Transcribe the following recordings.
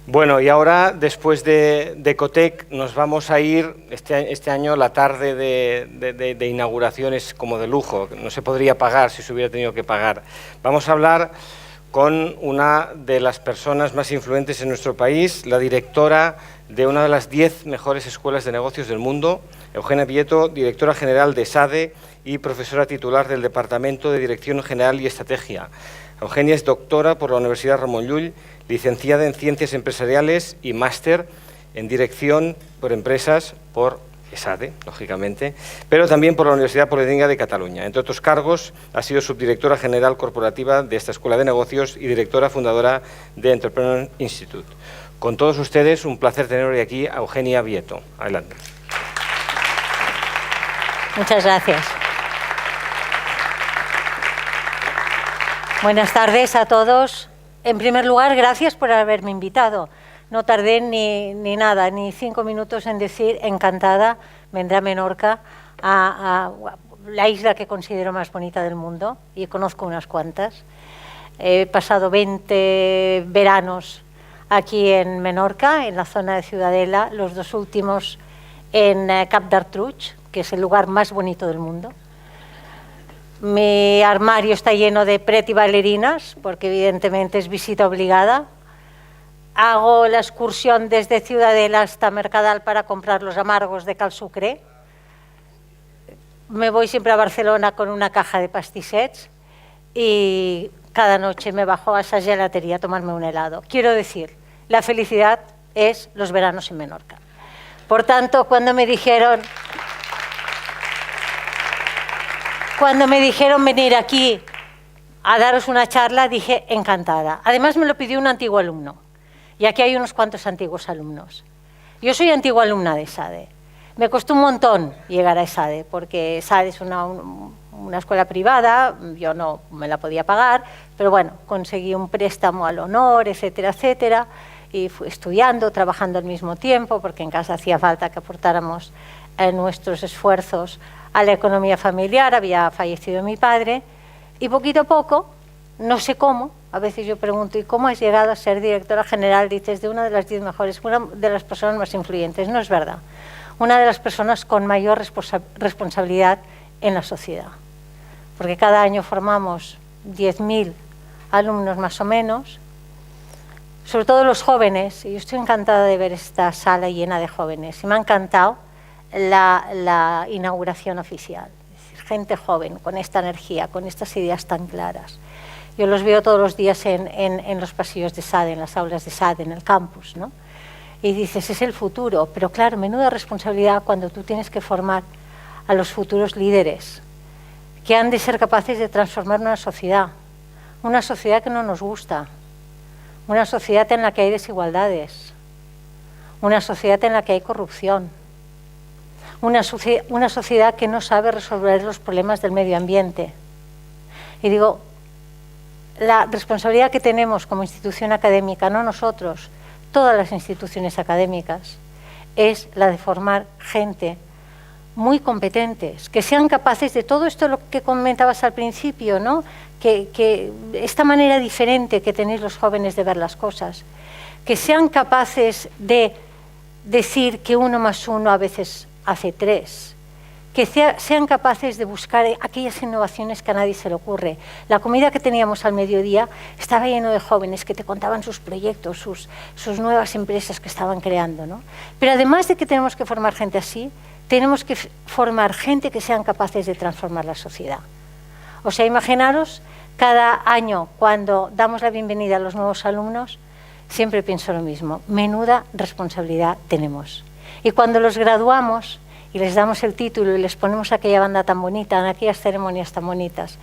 Bueno, y ahora, después de Ecotec, nos vamos a ir, este año la tarde de inauguración es como de lujo, no se podría pagar si se hubiera tenido que pagar. Vamos a hablar con una de las personas más influyentes en nuestro país, la directora de una de las 10 mejores escuelas de negocios del mundo, Eugenia Vieto, directora general de SADE y profesora titular del Departamento de Dirección General y Estrategia. Eugenia es doctora por la Universidad Ramon Llull, licenciada en Ciencias Empresariales y máster en Dirección por Empresas por ESADE, lógicamente, pero también por la Universidad Politécnica de Cataluña. Entre otros cargos, ha sido subdirectora general corporativa de esta Escuela de Negocios y directora fundadora de Entrepreneur Institute. Con todos ustedes, un placer tener hoy aquí a Eugenia Vieto. Adelante. Muchas gracias. Buenas tardes a todos. En primer lugar, gracias por haberme invitado. No tardé ni nada, ni 5 minutos en decir encantada, vendré a Menorca, a la isla que considero más bonita del mundo, y conozco unas cuantas. He pasado 20 veranos aquí en Menorca, en la zona de Ciudadela, los 2 últimos en Cap d'Artruig, que es el lugar más bonito del mundo. Mi armario está lleno de pret y bailarinas, porque evidentemente es visita obligada. Hago la excursión desde Ciudadela hasta Mercadal para comprar los amargos de Cal Sucre. Me voy siempre a Barcelona con una caja de pastissets y cada noche me bajo a esa gelatería a tomarme un helado. Quiero decir, la felicidad es los veranos en Menorca. Por tanto, cuando me dijeron venir aquí a daros una charla, dije encantada. Además me lo pidió un antiguo alumno, y aquí hay unos cuantos antiguos alumnos. Yo soy antigua alumna de SADE. Me costó un montón llegar a SADE, porque SADE es una escuela privada, yo no me la podía pagar, pero bueno, conseguí un préstamo al honor, etcétera, etcétera, y fui estudiando, trabajando al mismo tiempo, porque en casa hacía falta que aportáramos nuestros esfuerzos a la economía familiar. Había fallecido mi padre y poquito a poco, no sé cómo, a veces yo pregunto, ¿y cómo has llegado a ser directora general? Dices, de una de las 10 mejores, una de las personas más influyentes. No es verdad. Una de las personas con mayor responsabilidad en la sociedad. Porque cada año formamos 10.000 alumnos más o menos, sobre todo los jóvenes, y yo estoy encantada de ver esta sala llena de jóvenes, y me ha encantado la inauguración oficial. Es decir, gente joven, con esta energía, con estas ideas tan claras. Yo los veo todos los días en los pasillos de SADE, en las aulas de SADE, en el campus, ¿no? Y dices, es el futuro, pero claro, menuda responsabilidad cuando tú tienes que formar a los futuros líderes, que han de ser capaces de transformar una sociedad que no nos gusta, una sociedad en la que hay desigualdades, una sociedad en la que hay corrupción, una sociedad que no sabe resolver los problemas del medio ambiente. Y digo, la responsabilidad que tenemos como institución académica, no nosotros, todas las instituciones académicas, es la de formar gente muy competentes, que sean capaces de todo esto lo que comentabas al principio, ¿no? Que esta manera diferente que tenéis los jóvenes de ver las cosas, que sean capaces de decir que 1 más 1 a veces hace 3, que sean capaces de buscar aquellas innovaciones que a nadie se le ocurre. La comida que teníamos al mediodía estaba lleno de jóvenes que te contaban sus proyectos, sus nuevas empresas que estaban creando, ¿no? Pero además de que tenemos que formar gente así, tenemos que formar gente que sean capaces de transformar la sociedad. O sea, imaginaros, cada año cuando damos la bienvenida a los nuevos alumnos, siempre pienso lo mismo, menuda responsabilidad tenemos. Y cuando los graduamos y les damos el título y les ponemos aquella banda tan bonita, en aquellas ceremonias tan bonitas,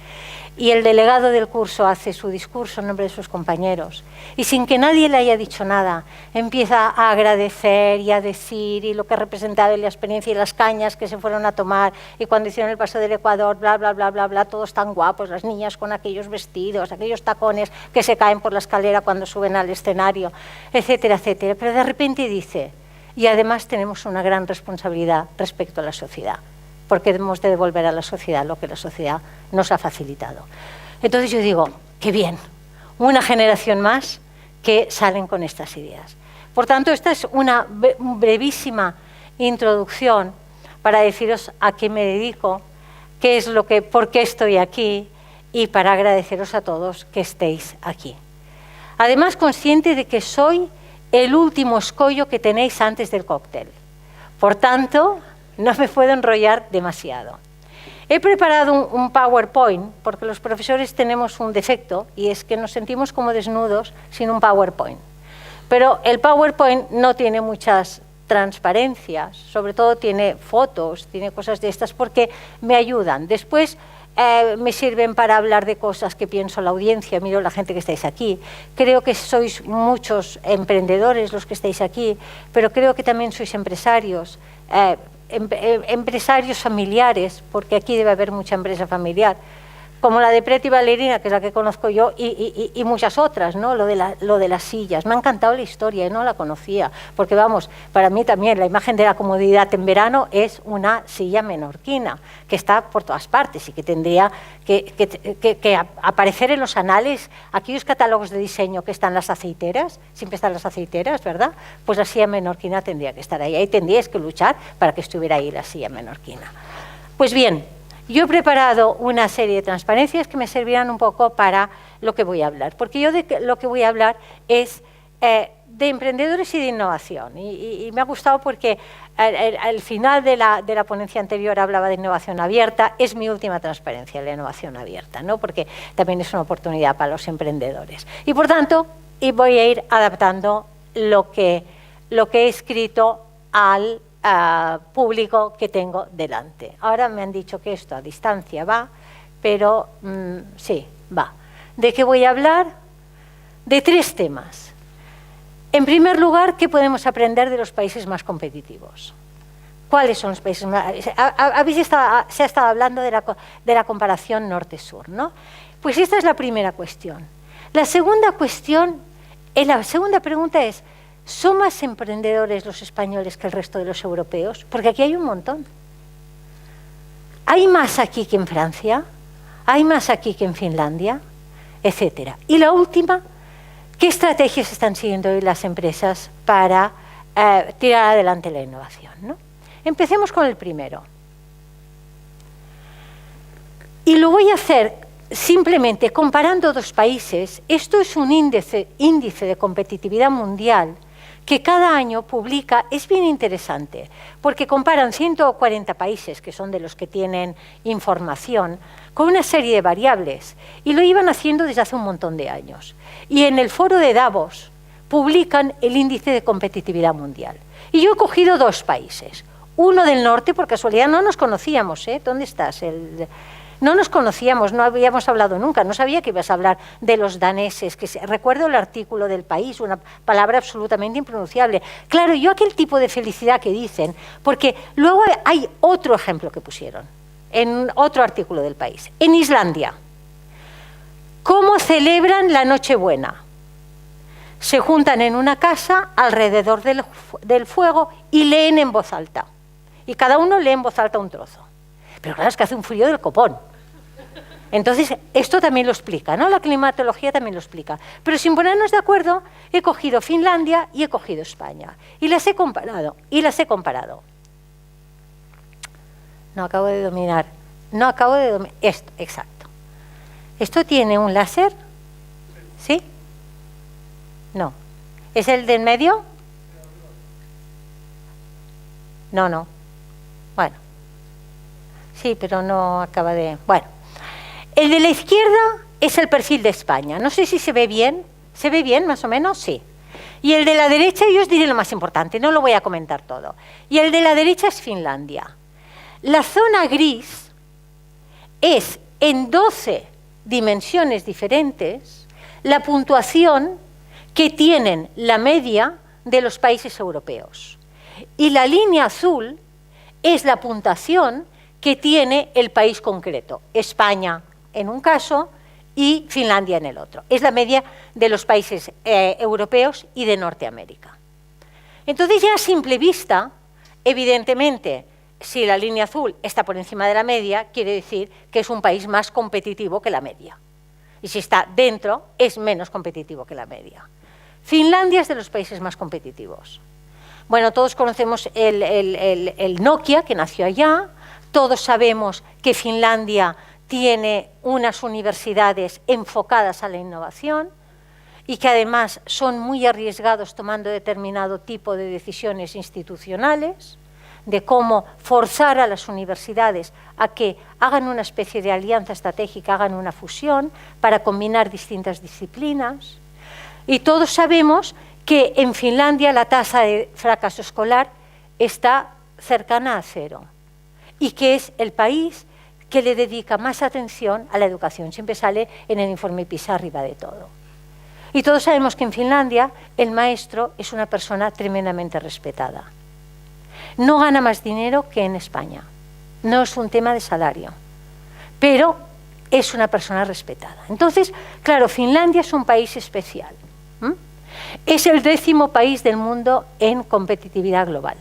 y el delegado del curso hace su discurso en nombre de sus compañeros, y sin que nadie le haya dicho nada, empieza a agradecer y a decir, y lo que representaba la experiencia y las cañas que se fueron a tomar, y cuando hicieron el paso del Ecuador, bla, bla, bla, bla, bla, todos tan guapos, las niñas con aquellos vestidos, aquellos tacones que se caen por la escalera cuando suben al escenario, etcétera, etcétera. Pero de repente dice, y además tenemos una gran responsabilidad respecto a la sociedad, porque debemos de devolver a la sociedad lo que la sociedad nos ha facilitado. Entonces yo digo, qué bien, una generación más que salen con estas ideas. Por tanto, esta es una brevísima introducción para deciros a qué me dedico, por qué estoy aquí y para agradeceros a todos que estéis aquí. Además, consciente de que soy el último escollo que tenéis antes del cóctel. Por tanto, no me puedo enrollar demasiado. He preparado un PowerPoint, porque los profesores tenemos un defecto, y es que nos sentimos como desnudos sin un PowerPoint. Pero el PowerPoint no tiene muchas transparencias, sobre todo tiene fotos, tiene cosas de estas, porque me ayudan. Después me sirven para hablar de cosas que pienso la audiencia, miro la gente que estáis aquí. Creo que sois muchos emprendedores los que estáis aquí, pero creo que también sois empresarios, empresarios familiares, porque aquí debe haber mucha empresa familiar, como la de Preti Ballerina, que es la que conozco yo, y muchas otras, ¿no? Lo de las sillas. Me ha encantado la historia y no la conocía, porque vamos, para mí también la imagen de la comodidad en verano es una silla menorquina, que está por todas partes y que tendría que aparecer en los anales, aquellos catálogos de diseño que están las aceiteras, siempre están las aceiteras, ¿verdad? Pues la silla menorquina tendría que estar ahí, ahí tendríais que luchar para que estuviera ahí la silla menorquina. Pues bien, yo he preparado una serie de transparencias que me servirán un poco para lo que voy a hablar, porque yo de lo que voy a hablar es de emprendedores y de innovación, y me ha gustado porque al final de la ponencia anterior hablaba de innovación abierta. Es mi última transparencia, la innovación abierta, ¿no? Porque también es una oportunidad para los emprendedores. Y por tanto, voy a ir adaptando lo que he escrito al público que tengo delante. Ahora me han dicho que esto a distancia va, pero sí, va. ¿De qué voy a hablar? De 3 temas. En primer lugar, ¿qué podemos aprender de los países más competitivos? ¿Cuáles son los países más...? Se ha estado hablando de la comparación norte-sur, ¿no? Pues esta es la primera cuestión. La segunda pregunta es: ¿son más emprendedores los españoles que el resto de los europeos? Porque aquí hay un montón. ¿Hay más aquí que en Francia? ¿Hay más aquí que en Finlandia? Etcétera. Y la última, ¿qué estrategias están siguiendo hoy las empresas para tirar adelante la innovación, ¿no? Empecemos con el primero. Y lo voy a hacer simplemente comparando 2 países. Esto es un índice de competitividad mundial que cada año publica. Es bien interesante, porque comparan 140 países, que son de los que tienen información, con una serie de variables, y lo iban haciendo desde hace un montón de años. Y en el foro de Davos publican el índice de competitividad mundial. Y yo he cogido 2 países, uno del norte, por casualidad no nos conocíamos, ¿eh? ¿Dónde estás? No nos conocíamos, no habíamos hablado nunca, no sabía que ibas a hablar de los daneses, recuerdo el artículo del País, una palabra absolutamente impronunciable. Claro, yo aquel tipo de felicidad que dicen, porque luego hay otro ejemplo que pusieron, en otro artículo del País. En Islandia, ¿cómo celebran la Nochebuena? Se juntan en una casa alrededor del fuego y leen en voz alta. Y cada uno lee en voz alta un trozo. Pero claro, es que hace un frío del copón. Entonces, esto también lo explica, ¿no? La climatología también lo explica. Pero sin ponernos de acuerdo, he cogido Finlandia y he cogido España. Y las he comparado. No acabo de dominar. Esto, exacto. ¿Esto tiene un láser? ¿Sí? No. ¿Es el del medio? No. Bueno. Sí, pero no acaba de... Bueno. El de la izquierda es el perfil de España. No sé si se ve bien. ¿Se ve bien, más o menos? Sí. Y el de la derecha, yo os diré lo más importante, no lo voy a comentar todo. Y el de la derecha es Finlandia. La zona gris es, en 12 dimensiones diferentes, la puntuación que tienen la media de los países europeos. Y la línea azul es la puntuación que tiene el país concreto, España en un caso y Finlandia en el otro. Es la media de los países europeos y de Norteamérica. Entonces, ya a simple vista, evidentemente, si la línea azul está por encima de la media, quiere decir que es un país más competitivo que la media. Y si está dentro, es menos competitivo que la media. Finlandia es de los países más competitivos. Bueno, todos conocemos el Nokia, que nació allá, todos sabemos que Finlandia tiene unas universidades enfocadas a la innovación y que además son muy arriesgados tomando determinado tipo de decisiones institucionales, de cómo forzar a las universidades a que hagan una especie de alianza estratégica, hagan una fusión para combinar distintas disciplinas. Y todos sabemos que en Finlandia la tasa de fracaso escolar está cercana a cero y que es el país que le dedica más atención a la educación. Siempre sale en el informe PISA arriba de todo. Y todos sabemos que en Finlandia el maestro es una persona tremendamente respetada. No gana más dinero que en España. No es un tema de salario, pero es una persona respetada. Entonces, claro, Finlandia es un país especial. Es el 10º país del mundo en competitividad global.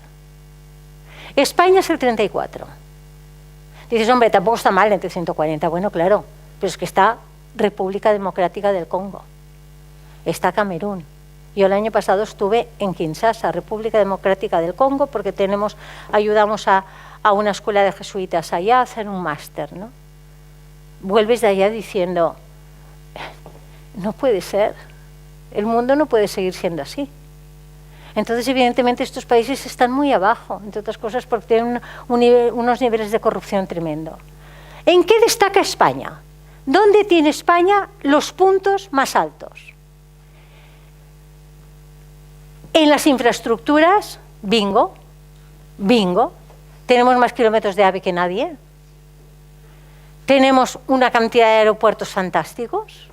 España es el 34. Dices, hombre, tampoco está mal entre 140. Bueno, claro, pero es que está República Democrática del Congo, está Camerún. Yo el año pasado estuve en Kinshasa, República Democrática del Congo, porque ayudamos a una escuela de jesuitas allá a hacer un máster, ¿no? Vuelves de allá diciendo, no puede ser, el mundo no puede seguir siendo así. Entonces, evidentemente, estos países están muy abajo, entre otras cosas porque tienen unos niveles de corrupción tremendo. ¿En qué destaca España? ¿Dónde tiene España los puntos más altos? En las infraestructuras, bingo, bingo. Tenemos más kilómetros de AVE que nadie. Tenemos una cantidad de aeropuertos fantásticos,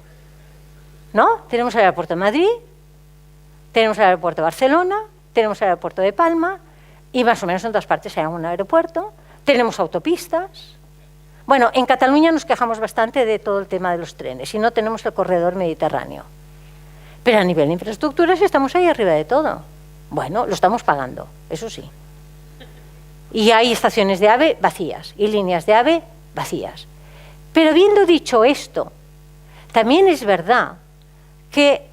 ¿no? Tenemos el aeropuerto de Madrid, tenemos el aeropuerto de Barcelona, tenemos el aeropuerto de Palma y más o menos en todas partes hay un aeropuerto. Tenemos autopistas. Bueno, en Cataluña nos quejamos bastante de todo el tema de los trenes y no tenemos el corredor mediterráneo. Pero a nivel de infraestructuras estamos ahí arriba de todo. Bueno, lo estamos pagando, eso sí. Y hay estaciones de AVE vacías y líneas de AVE vacías. Pero habiendo dicho esto, también es verdad que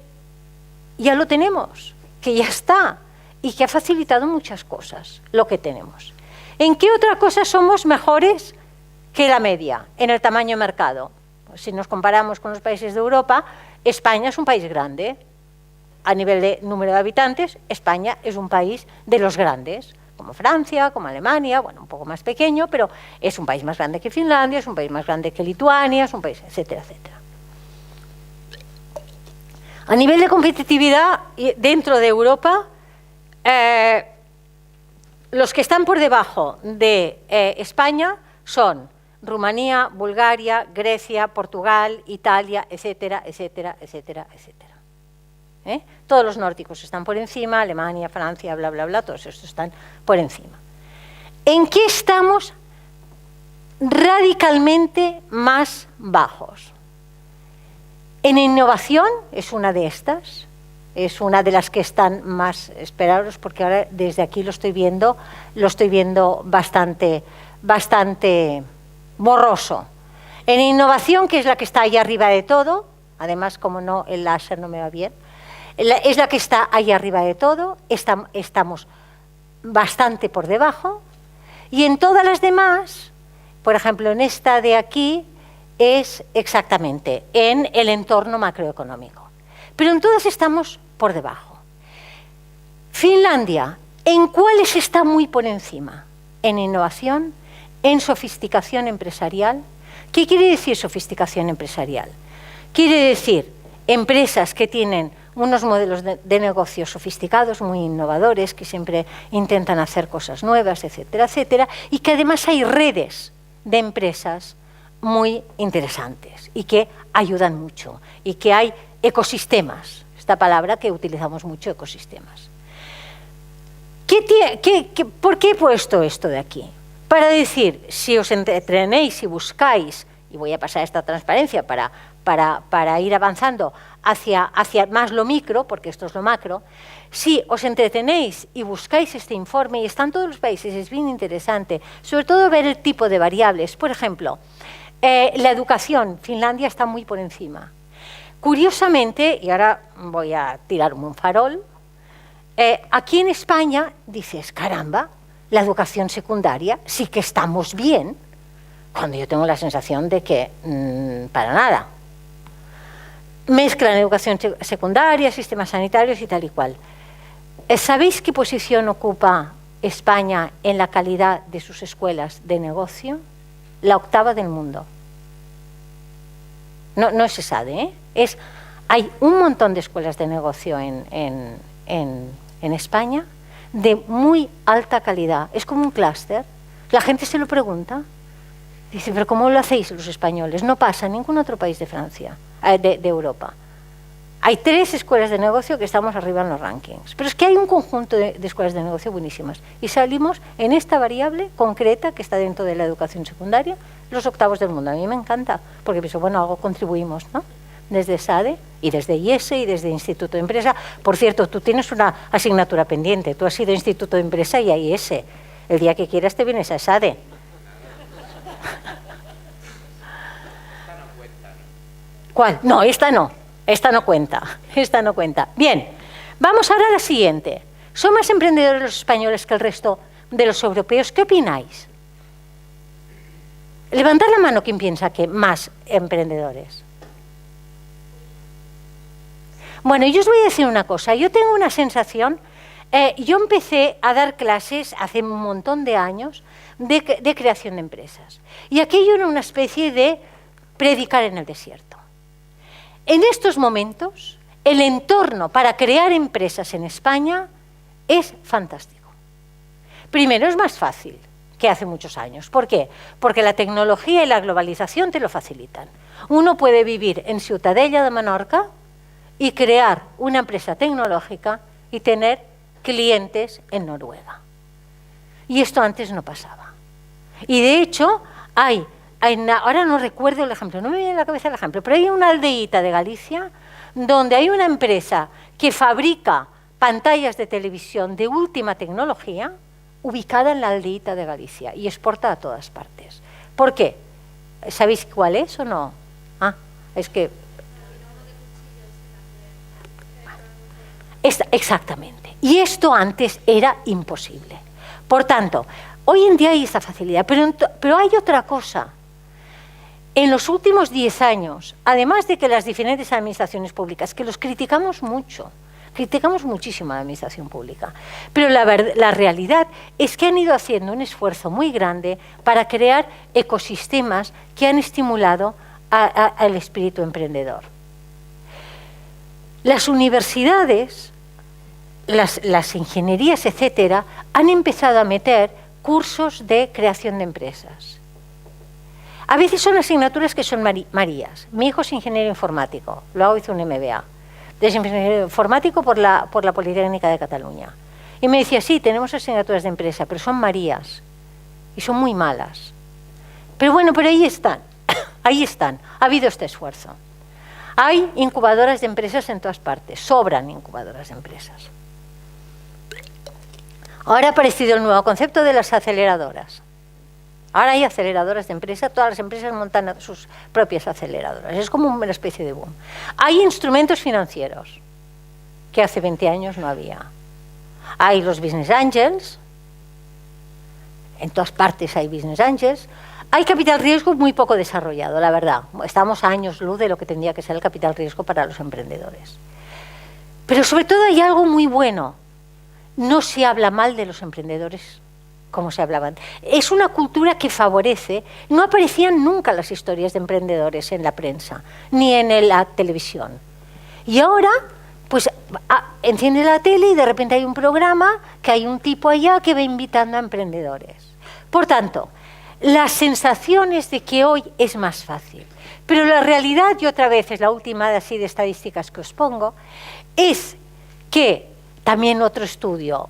ya lo tenemos, que ya está y que ha facilitado muchas cosas lo que tenemos. ¿En qué otra cosa somos mejores que la media en el tamaño de mercado? Pues si nos comparamos con los países de Europa, España es un país grande. A nivel de número de habitantes, España es un país de los grandes, como Francia, como Alemania, bueno, un poco más pequeño, pero es un país más grande que Finlandia, es un país más grande que Lituania, es un país, etcétera, etcétera. A nivel de competitividad dentro de Europa, los que están por debajo de España son Rumanía, Bulgaria, Grecia, Portugal, Italia, etcétera, etcétera, etcétera, etcétera. Todos los nórdicos están por encima, Alemania, Francia, bla, bla, bla, todos estos están por encima. ¿En qué estamos radicalmente más bajos? En innovación es una de estas, es una de las que están más esperados, porque ahora desde aquí lo estoy viendo bastante borroso. En innovación, que es la que está ahí arriba de todo, además, como no, el láser no me va bien, es la que está ahí arriba de todo, estamos bastante por debajo, y en todas las demás, por ejemplo, en esta de aquí, es exactamente en el entorno macroeconómico. Pero en todas estamos por debajo. Finlandia, ¿en cuáles está muy por encima? En innovación, en sofisticación empresarial. ¿Qué quiere decir sofisticación empresarial? Quiere decir empresas que tienen unos modelos de negocio sofisticados, muy innovadores, que siempre intentan hacer cosas nuevas, etcétera, etcétera, y que además hay redes de empresas muy interesantes y que ayudan mucho, y que hay ecosistemas, esta palabra que utilizamos mucho, ecosistemas. ¿Por qué he puesto esto de aquí? Para decir, si os entretenéis y buscáis, y voy a pasar esta transparencia para ir avanzando hacia más lo micro, porque esto es lo macro, si os entretenéis y buscáis este informe, y están todos los países, es bien interesante, sobre todo ver el tipo de variables. Por ejemplo, la educación, Finlandia está muy por encima. Curiosamente, y ahora voy a tirarme un farol, aquí en España dices, caramba, la educación secundaria sí que estamos bien, cuando yo tengo la sensación de que para nada. Mezclan educación secundaria, sistemas sanitarios y tal y cual. ¿Sabéis qué posición ocupa España en la calidad de sus escuelas de negocio? La 8ª del mundo. No es ESADE, ¿eh? Hay un montón de escuelas de negocio en España de muy alta calidad. Es como un clúster. La gente se lo pregunta. Dice, ¿pero cómo lo hacéis los españoles? No pasa en ningún otro país de Francia, de Europa. Hay 3 escuelas de negocio que estamos arriba en los rankings. Pero es que hay un conjunto de escuelas de negocio buenísimas. Y salimos en esta variable concreta que está dentro de la educación secundaria, los 8º del mundo. A mí me encanta, porque pienso, bueno, algo contribuimos, ¿no? Desde SADE y desde IESE y desde Instituto de Empresa. Por cierto, tú tienes una asignatura pendiente. Tú has ido a Instituto de Empresa y a IESE. El día que quieras te vienes a SADE. ¿Cuál? No, esta no. Esta no cuenta. Esta no cuenta. Bien, vamos ahora a la siguiente. ¿Son más emprendedores los españoles que el resto de los europeos? ¿Qué opináis? Levantad la mano quien piensa que más emprendedores. Bueno, yo os voy a decir una cosa. Yo tengo una sensación. Yo empecé a dar clases hace un montón de años de creación de empresas. Y aquello era una especie de predicar en el desierto. En estos momentos, el entorno para crear empresas en España es fantástico. Primero, es más fácil que hace muchos años. ¿Por qué? Porque la tecnología y la globalización te lo facilitan. Uno puede vivir en Ciutadella de Menorca y crear una empresa tecnológica y tener clientes en Noruega. Y esto antes no pasaba. Y de hecho, ahora no recuerdo el ejemplo, no me viene a la cabeza el ejemplo, pero hay una aldeíta de Galicia donde hay una empresa que fabrica pantallas de televisión de última tecnología ubicada en la aldeíta de Galicia y exporta a todas partes. ¿Por qué? ¿Sabéis cuál es o no? Es que... Exactamente. Y esto antes era imposible. Por tanto, hoy en día hay esta facilidad, pero hay otra cosa. En los últimos 10 años, además de que las diferentes administraciones públicas, que los criticamos mucho, criticamos muchísimo a la administración pública, pero la realidad es que han ido haciendo un esfuerzo muy grande para crear ecosistemas que han estimulado al espíritu emprendedor. Las universidades, las ingenierías, etcétera, han empezado a meter cursos de creación de empresas. A veces son asignaturas que son marías. Mi hijo es ingeniero informático, luego hizo un MBA. Es ingeniero informático por la Politécnica de Cataluña. Y me decía, sí, tenemos asignaturas de empresa, pero son marías y son muy malas. Pero bueno, pero ahí están, ahí están. Ha habido este esfuerzo. Hay incubadoras de empresas en todas partes, sobran incubadoras de empresas. Ahora ha aparecido el nuevo concepto de las aceleradoras. Ahora hay aceleradoras de empresa, todas las empresas montan sus propias aceleradoras. Es como una especie de boom. Hay instrumentos financieros que hace 20 años no había. Hay los business angels, en todas partes hay business angels. Hay capital riesgo muy poco desarrollado, la verdad. Estamos a años luz de lo que tendría que ser el capital riesgo para los emprendedores. Pero sobre todo hay algo muy bueno. No se habla mal de los emprendedores como se hablaban. Es una cultura que favorece. No aparecían nunca las historias de emprendedores en la prensa, ni en la televisión. Y ahora, pues, enciende la tele y de repente hay un programa que hay un tipo allá que va invitando a emprendedores. Por tanto, las sensaciones de que hoy es más fácil. Pero la realidad, y otra vez es la última así de estadísticas que os pongo, es que también otro estudio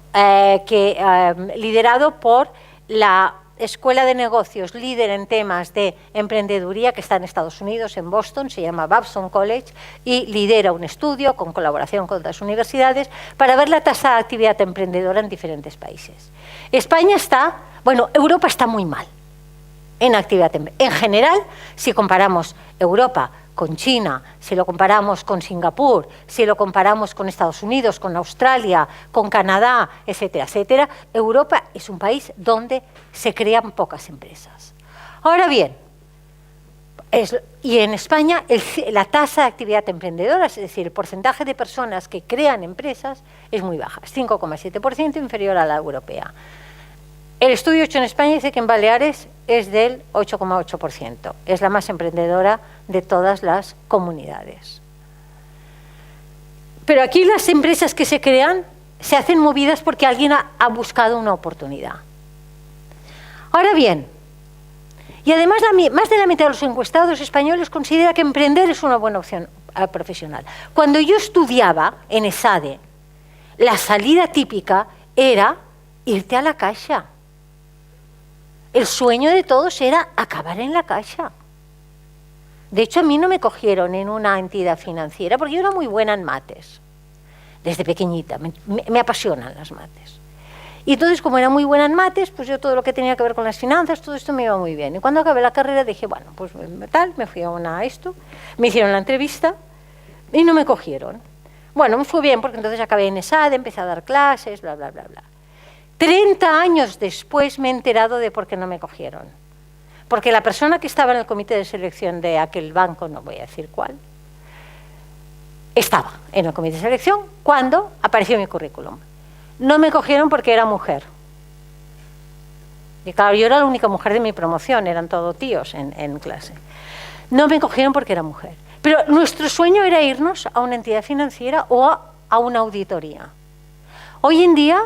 liderado por la Escuela de Negocios líder en temas de emprendeduría que está en Estados Unidos, en Boston, se llama Babson College, y lidera un estudio con colaboración con otras universidades para ver la tasa de actividad emprendedora en diferentes países. España está, bueno, Europa está muy mal en actividad. En general, si comparamos Europa con China, si lo comparamos con Singapur, si lo comparamos con Estados Unidos, con Australia, con Canadá, etcétera, etcétera, Europa es un país donde se crean pocas empresas. Ahora bien, y en España la tasa de actividad emprendedora, es decir, el porcentaje de personas que crean empresas es muy baja, es 5,7%, inferior a la europea. El estudio hecho en España dice que en Baleares es del 8,8%, es la más emprendedora de todas las comunidades. Pero aquí las empresas que se crean se hacen movidas porque alguien ha buscado una oportunidad. Ahora bien, y además más de la mitad de los encuestados españoles considera que emprender es una buena opción profesional. Cuando yo estudiaba en ESADE, la salida típica era irte a la Caixa. El sueño de todos era acabar en la Caixa. De hecho, a mí no me cogieron en una entidad financiera porque yo era muy buena en mates. Desde pequeñita, me apasionan las mates. Y entonces, como era muy buena en mates, pues yo todo lo que tenía que ver con las finanzas, todo esto me iba muy bien. Y cuando acabé la carrera dije, bueno, pues tal, me fui a esto, me hicieron la entrevista y no me cogieron. Bueno, me fue bien porque entonces acabé en ESADE, empecé a dar clases, bla, bla, bla, bla. 30 años después me he enterado de por qué no me cogieron. Porque la persona que estaba en el comité de selección de aquel banco, no voy a decir cuál, estaba en el comité de selección cuando apareció mi currículum. No me cogieron porque era mujer. Y claro, yo era la única mujer de mi promoción, eran todos tíos en clase. No me cogieron porque era mujer. Pero nuestro sueño era irnos a una entidad financiera o a una auditoría. Hoy en día,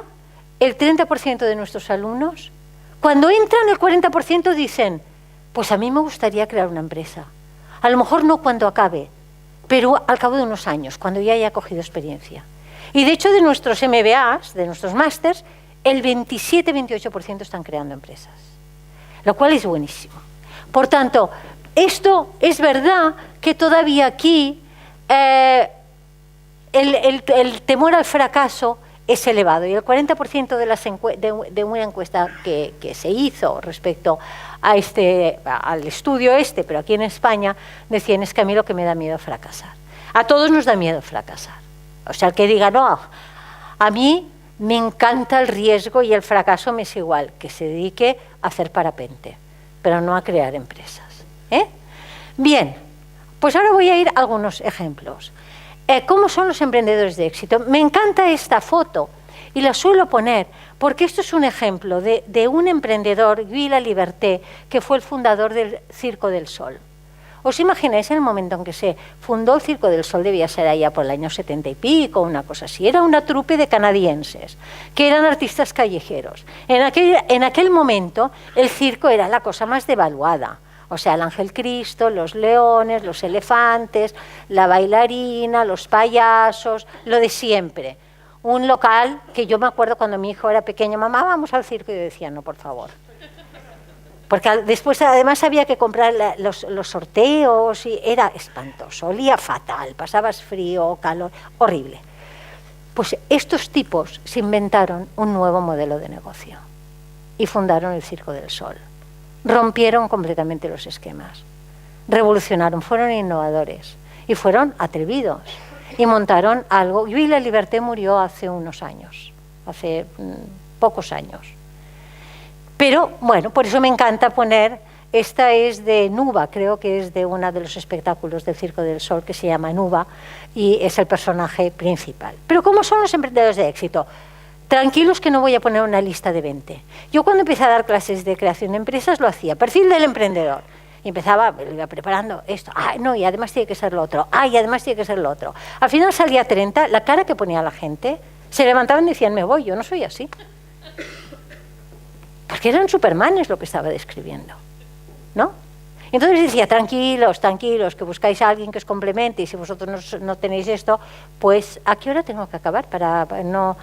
el 30% de nuestros alumnos, cuando entran el 40% dicen, pues a mí me gustaría crear una empresa. A lo mejor no cuando acabe, pero al cabo de unos años, cuando ya haya cogido experiencia. Y de hecho de nuestros MBAs, de nuestros másters, el 27-28% están creando empresas, lo cual es buenísimo. Por tanto, esto es verdad que todavía aquí el temor al fracaso es elevado y el 40% de una encuesta que se hizo respecto a al estudio pero aquí en España decían es que a mí lo que me da miedo es fracasar. A todos nos da miedo fracasar. O sea, el que diga, no, a mí me encanta el riesgo y el fracaso me es igual, que se dedique a hacer parapente, pero no a crear empresas. Bien, pues ahora voy a ir a algunos ejemplos. ¿Cómo son los emprendedores de éxito? Me encanta esta foto y la suelo poner porque esto es un ejemplo de un emprendedor, Guy Laliberté, que fue el fundador del Circo del Sol. ¿Os imagináis en el momento en que se fundó el Circo del Sol? Debía ser allá por el año 70 y pico, una cosa así. Era una trupe de canadienses, que eran artistas callejeros. En aquel momento el circo era la cosa más devaluada. O sea, el Ángel Cristo, los leones, los elefantes, la bailarina, los payasos, lo de siempre. Un local que yo me acuerdo cuando mi hijo era pequeño, mamá, vamos al circo, y yo decía, no, por favor. Porque después además había que comprar los sorteos y era espantoso, olía fatal, pasabas frío, calor, horrible. Pues estos tipos se inventaron un nuevo modelo de negocio y fundaron el Circo del Sol. Rompieron completamente los esquemas, revolucionaron, fueron innovadores y fueron atrevidos y montaron algo. Guy Laliberté murió hace unos años, hace pocos años. Pero, bueno, por eso me encanta poner, esta es de Nuba, creo que es de uno de los espectáculos del Circo del Sol que se llama Nuba y es el personaje principal. Pero ¿cómo son los emprendedores de éxito? Tranquilos que no voy a poner una lista de 20. Yo cuando empecé a dar clases de creación de empresas lo hacía, perfil del emprendedor. Y empezaba, lo iba preparando esto, no, y además tiene que ser lo otro, y además tiene que ser lo otro. Al final salía 30, la cara que ponía la gente, se levantaban y decían, me voy, yo no soy así. Porque eran supermanes lo que estaba describiendo, ¿no? Entonces decía, tranquilos, tranquilos, que buscáis a alguien que os complemente y si vosotros no tenéis esto, pues ¿a qué hora tengo que acabar para no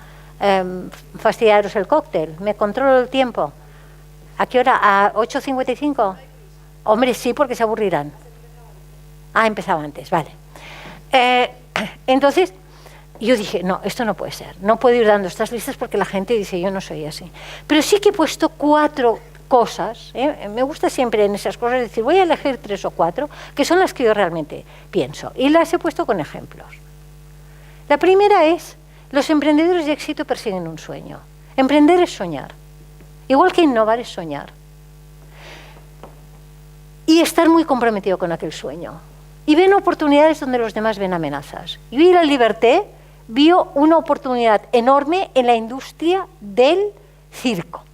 fastidiaros el cóctel? ¿Me controlo el tiempo? ¿A qué hora? ¿A 8:55? Hombre, sí, porque se aburrirán. Empezaba antes, vale. Entonces, yo dije, no, esto no puede ser, no puedo ir dando estas listas porque la gente dice, yo no soy así. Pero sí que he puesto 4 cosas, me gusta siempre en esas cosas decir, voy a elegir 3 o 4, que son las que yo realmente pienso, y las he puesto con ejemplos. La primera es, los emprendedores de éxito persiguen un sueño. Emprender es soñar, igual que innovar es soñar. Y estar muy comprometido con aquel sueño. Y ven oportunidades donde los demás ven amenazas. Y la Liberté vio una oportunidad enorme en la industria del circo.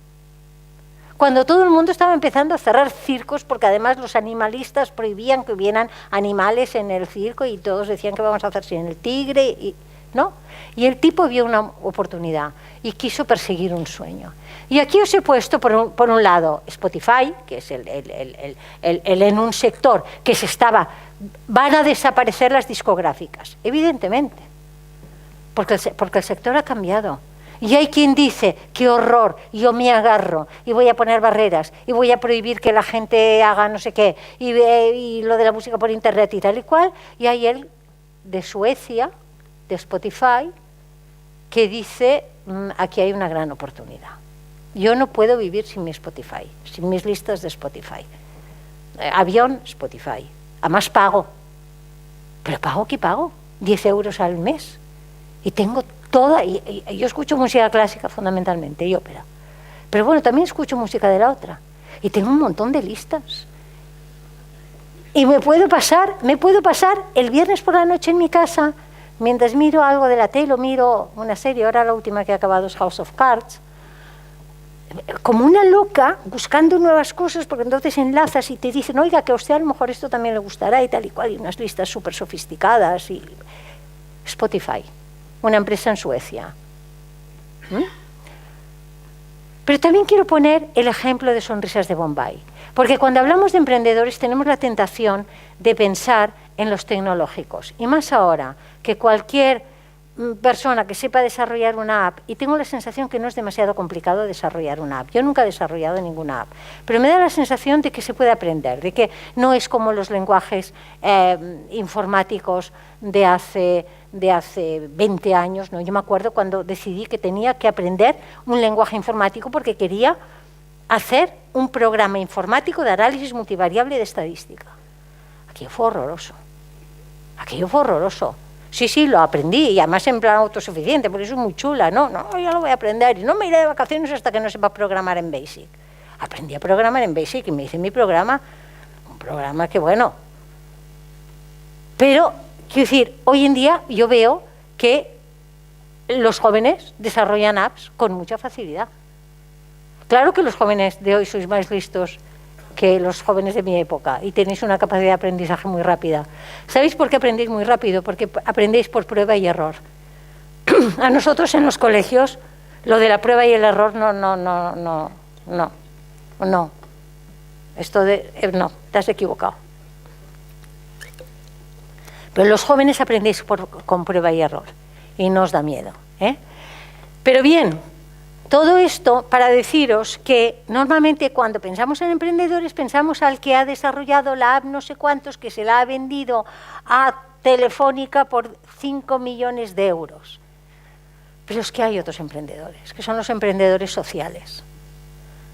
Cuando todo el mundo estaba empezando a cerrar circos, porque además los animalistas prohibían que hubieran animales en el circo y todos decían que vamos a hacer sin el tigre, ¿no? Y el tipo vio una oportunidad y quiso perseguir un sueño. Y aquí os he puesto, por un lado, Spotify, que es en un sector que van a desaparecer las discográficas, evidentemente, porque el sector ha cambiado. Y hay quien dice, qué horror, yo me agarro y voy a poner barreras y voy a prohibir que la gente haga no sé qué y lo de la música por internet y tal y cual. Y hay él de Suecia, de Spotify, que dice, aquí hay una gran oportunidad. Yo no puedo vivir sin mi Spotify, sin mis listas de Spotify. Avión, Spotify. Además pago. ¿Pero pago qué pago? 10 euros al mes. Y tengo toda... Y yo escucho música clásica fundamentalmente y ópera. Pero bueno, también escucho música de la otra. Y tengo un montón de listas. Y me puedo pasar el viernes por la noche en mi casa, mientras miro algo de la tele o miro una serie, ahora la última que ha acabado es House of Cards, como una loca buscando nuevas cosas, porque entonces enlazas y te dicen, oiga, que a usted a lo mejor esto también le gustará y tal y cual, y unas listas súper sofisticadas. Y Spotify, una empresa en Suecia. Pero también quiero poner el ejemplo de Sonrisas de Bombay, porque cuando hablamos de emprendedores tenemos la tentación de pensar en los tecnológicos, y más ahora que cualquier persona que sepa desarrollar una app, y tengo la sensación que no es demasiado complicado desarrollar una app. Yo nunca he desarrollado ninguna app, pero me da la sensación de que se puede aprender, de que no es como los lenguajes informáticos de hace 20 años. ¿No? Yo me acuerdo cuando decidí que tenía que aprender un lenguaje informático porque quería hacer un programa informático de análisis multivariable de estadística. Aquello fue horroroso. Aquello fue horroroso. Sí, lo aprendí, y además en plan autosuficiente, porque eso es muy chula. No, ya lo voy a aprender, y no me iré de vacaciones hasta que no sepa programar en BASIC. Aprendí a programar en BASIC y me hice mi programa, un programa que bueno. Pero, quiero decir, hoy en día yo veo que los jóvenes desarrollan apps con mucha facilidad. Claro que los jóvenes de hoy sois más listos que los jóvenes de mi época y tenéis una capacidad de aprendizaje muy rápida. ¿Sabéis por qué aprendéis muy rápido? Porque aprendéis por prueba y error. A nosotros en los colegios lo de la prueba y el error no. Esto de... no, te has equivocado. Pero los jóvenes aprendéis con prueba y error y no os da miedo. Pero bien, todo esto para deciros que normalmente cuando pensamos en emprendedores pensamos al que ha desarrollado la app no sé cuántos, que se la ha vendido a Telefónica por 5 millones de euros. Pero es que hay otros emprendedores, que son los emprendedores sociales.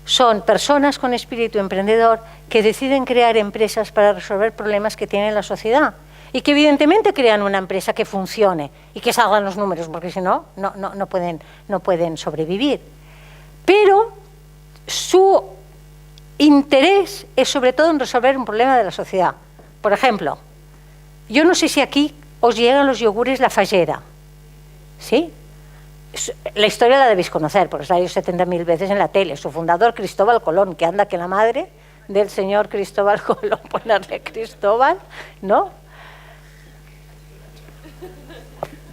Son personas con espíritu emprendedor que deciden crear empresas para resolver problemas que tiene la sociedad y que evidentemente crean una empresa que funcione y que salgan los números, porque si no, no pueden sobrevivir. Pero su interés es sobre todo en resolver un problema de la sociedad. Por ejemplo, yo no sé si aquí os llegan los yogures La Fallera, ¿sí? La historia la debéis conocer, porque salió 70.000 veces en la tele. Su fundador, Cristóbal Colón, que anda que la madre del señor Cristóbal Colón, ponerle Cristóbal, ¿no?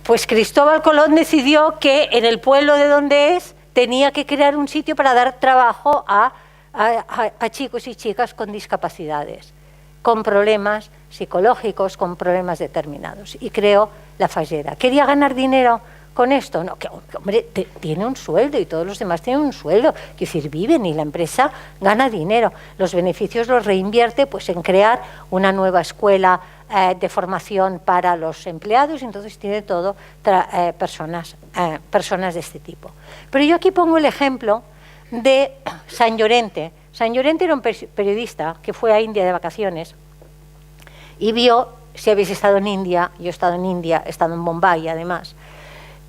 Pues Cristóbal Colón decidió que en el pueblo de donde es tenía que crear un sitio para dar trabajo a chicos y chicas con discapacidades, con problemas psicológicos, con problemas determinados. Y creó La Fallera. ¿Quería ganar dinero con esto? No, que hombre, tiene un sueldo y todos los demás tienen un sueldo. Quiero decir, viven y la empresa gana dinero. Los beneficios los reinvierte pues, en crear una nueva escuela de formación para los empleados, y entonces tiene todo personas de este tipo. Pero yo aquí pongo el ejemplo de San Llorente, Sant Llorente era un periodista que fue a India de vacaciones y vio, si habéis estado en India, yo he estado en India, he estado en Bombay además,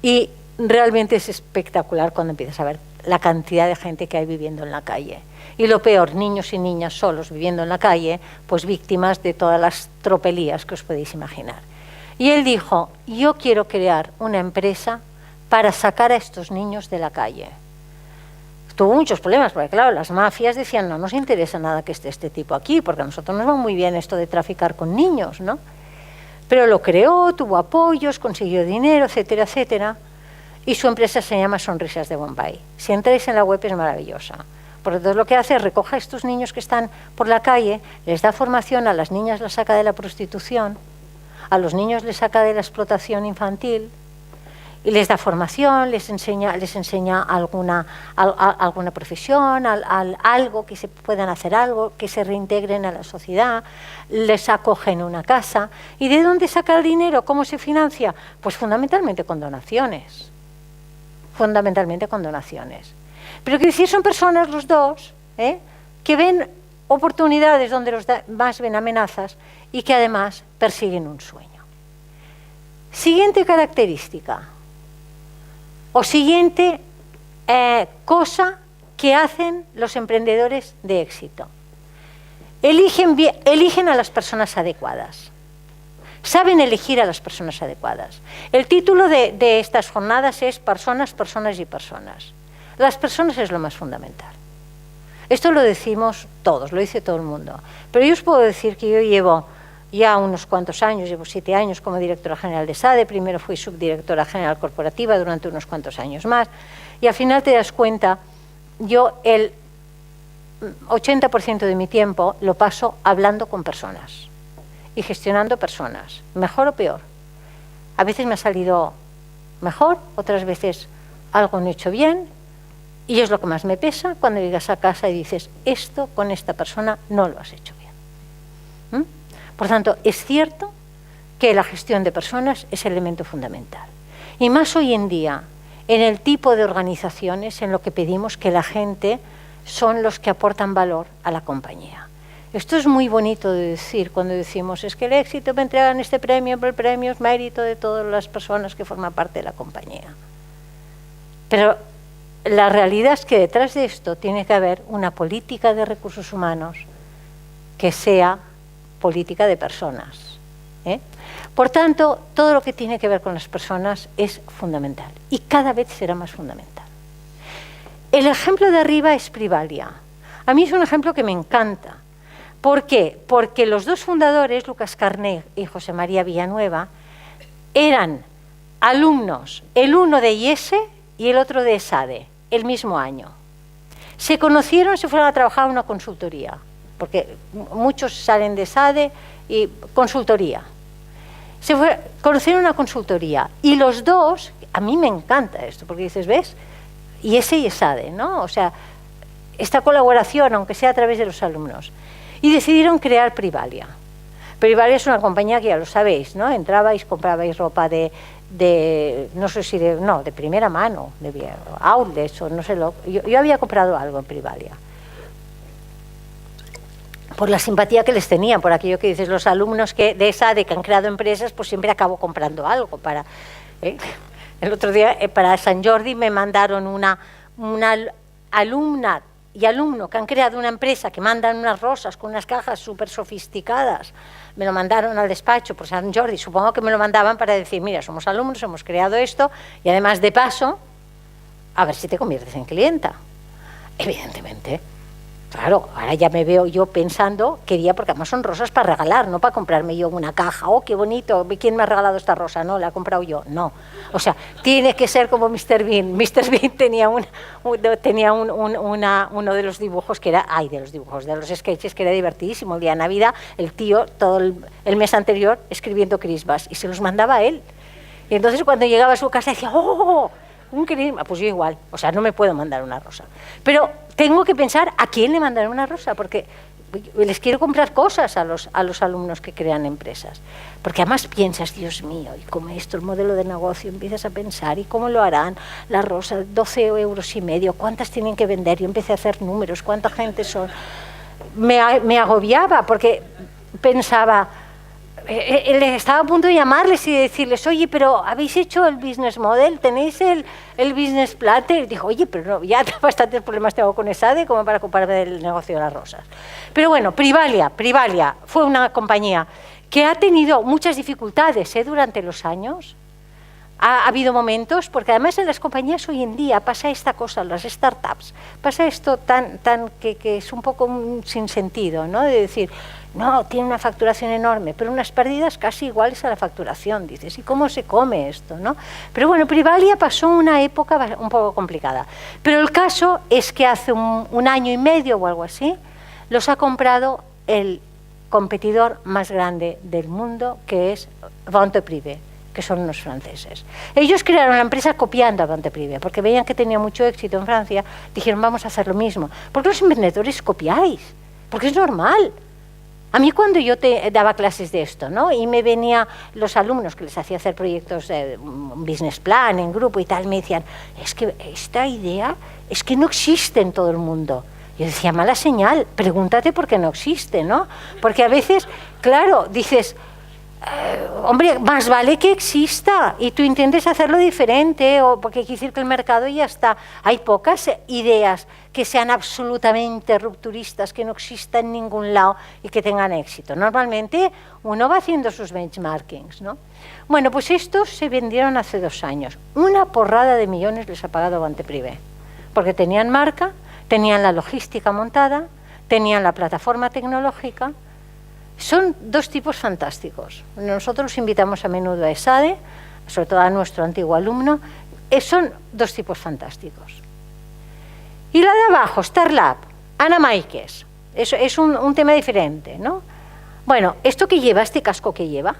y realmente es espectacular cuando empiezas a ver la cantidad de gente que hay viviendo en la calle. Y lo peor, niños y niñas solos viviendo en la calle, pues víctimas de todas las tropelías que os podéis imaginar. Y él dijo, yo quiero crear una empresa para sacar a estos niños de la calle. Tuvo muchos problemas, porque claro, las mafias decían, no nos interesa nada que esté este tipo aquí, porque a nosotros nos va muy bien esto de traficar con niños, ¿no? Pero lo creó, tuvo apoyos, consiguió dinero, etcétera, etcétera, y su empresa se llama Sonrisas de Bombay. Si entráis en la web es maravillosa, porque todo lo que hace es recoger a estos niños que están por la calle, les da formación, a las niñas las saca de la prostitución, a los niños les saca de la explotación infantil, y les da formación, les enseña alguna profesión, algo que se puedan hacer algo, que se reintegren a la sociedad, les acogen una casa. ¿Y de dónde saca el dinero? ¿Cómo se financia? Pues fundamentalmente con donaciones. Fundamentalmente con donaciones. Pero quiero decir, son personas los dos, que ven oportunidades donde los demás ven amenazas y que además persiguen un sueño. Siguiente característica. O siguiente cosa que hacen los emprendedores de éxito. Eligen a las personas adecuadas. Saben elegir a las personas adecuadas. El título de estas jornadas es Personas, Personas y Personas. Las personas es lo más fundamental. Esto lo decimos todos, lo dice todo el mundo. Pero yo os puedo decir que yo llevo ya unos cuantos años, llevo 7 años como directora general de SADE, primero fui subdirectora general corporativa durante unos cuantos años más, y al final te das cuenta, yo el 80% de mi tiempo lo paso hablando con personas y gestionando personas, mejor o peor. A veces me ha salido mejor, otras veces algo no he hecho bien, y es lo que más me pesa cuando llegas a casa y dices, esto con esta persona no lo has hecho bien. Por tanto, es cierto que la gestión de personas es el elemento fundamental. Y más hoy en día, en el tipo de organizaciones en lo que pedimos que la gente son los que aportan valor a la compañía. Esto es muy bonito de decir cuando decimos, es que el éxito me entregan este premio, pero el premio es mérito de todas las personas que forman parte de la compañía. Pero la realidad es que detrás de esto tiene que haber una política de recursos humanos que sea política de personas. Por tanto, todo lo que tiene que ver con las personas es fundamental y cada vez será más fundamental. El ejemplo de arriba es Privalia. A mí es un ejemplo que me encanta. ¿Por qué? Porque los dos fundadores, Lucas Carné y José María Villanueva, eran alumnos, el uno de IESE y el otro de SADE, el mismo año. Se conocieron, se fueron a trabajar a una consultoría, porque muchos salen de SADE y consultoría. Conocieron una consultoría y los dos, a mí me encanta esto, porque dices, ¿ves? Y SADE, ¿no? O sea, esta colaboración, aunque sea a través de los alumnos. Y decidieron crear Privalia. Privalia es una compañía que ya lo sabéis, ¿no? Entrabais, comprabais ropa de no sé si de primera mano, de outlets o no sé yo había comprado algo en Privalia. Por la simpatía que les tenía, por aquello que dices, los alumnos de SADE que han creado empresas, pues siempre acabo comprando algo. El otro día, para Sant Jordi, me mandaron una alumna y alumno que han creado una empresa que mandan unas rosas con unas cajas súper sofisticadas. Me lo mandaron al despacho por Sant Jordi. Supongo que me lo mandaban para decir, mira, somos alumnos, hemos creado esto, y además, de paso, a ver si te conviertes en clienta. Evidentemente. Claro, ahora ya me veo yo pensando, quería, porque además son rosas para regalar, no para comprarme yo una caja. Oh, qué bonito, ¿quién me ha regalado esta rosa? No, la he comprado yo. No, o sea, tiene que ser como Mr. Bean. Mr. Bean tenía uno de los dibujos que era, de los sketches que era divertidísimo. El día de Navidad, el tío, todo el mes anterior, escribiendo Christmas, y se los mandaba a él. Y entonces cuando llegaba a su casa decía, ¡oh! Un Christmas. Pues yo igual, o sea, no me puedo mandar una rosa. Pero tengo que pensar a quién le mandaré una rosa, porque les quiero comprar cosas a los alumnos que crean empresas. Porque además piensas, Dios mío, y como esto, el modelo de negocio, empiezas a pensar, ¿y cómo lo harán? La rosa, 12 euros y medio, ¿cuántas tienen que vender? Yo empecé a hacer números, ¿cuánta gente son? Me agobiaba porque pensaba, estaba a punto de llamarles y decirles, oye, pero ¿habéis hecho el business model? ¿Tenéis el business plan? Y dijo, oye, pero no, ya bastantes problemas tengo con ESADE como para ocuparme del negocio de las rosas. Pero bueno, Privalia fue una compañía que ha tenido muchas dificultades durante los años. Ha habido momentos, porque además en las compañías hoy en día pasa esta cosa, las startups, pasa esto tan que es un poco un sinsentido, ¿no? De decir, no, tiene una facturación enorme, pero unas pérdidas casi iguales a la facturación. Dices, ¿y cómo se come esto, no? Pero bueno, Privalia pasó una época un poco complicada. Pero el caso es que hace un año y medio o algo así, los ha comprado el competidor más grande del mundo, que es Vente Privé, que son unos franceses. Ellos crearon la empresa copiando a Vente Privé, porque veían que tenía mucho éxito en Francia, dijeron, vamos a hacer lo mismo. Porque los emprendedores copiáis, porque es normal. A mí cuando yo daba clases de esto, ¿no? Y me venían los alumnos que les hacía hacer proyectos de business plan en grupo y tal, me decían, es que esta idea es que no existe en todo el mundo. Yo decía, mala señal, pregúntate por qué no existe, ¿no? Porque a veces, claro, dices, hombre, más vale que exista y tú intentes hacerlo diferente, o porque hay que decir que el mercado ya está. Hay pocas ideas que sean absolutamente rupturistas, que no existan en ningún lado y que tengan éxito. Normalmente uno va haciendo sus benchmarkings, ¿no? Bueno, pues estos se vendieron hace 2 años. Una porrada de millones les ha pagado Vente Privé, porque tenían marca, tenían la logística montada, tenían la plataforma tecnológica. Son 2 tipos fantásticos. Nosotros invitamos a menudo a ESADE, sobre todo a nuestro antiguo alumno. Son 2 tipos fantásticos. Y la de abajo, StarLab, Ana Maikes. Es un tema diferente, ¿no? Bueno, ¿esto que lleva, este casco que lleva?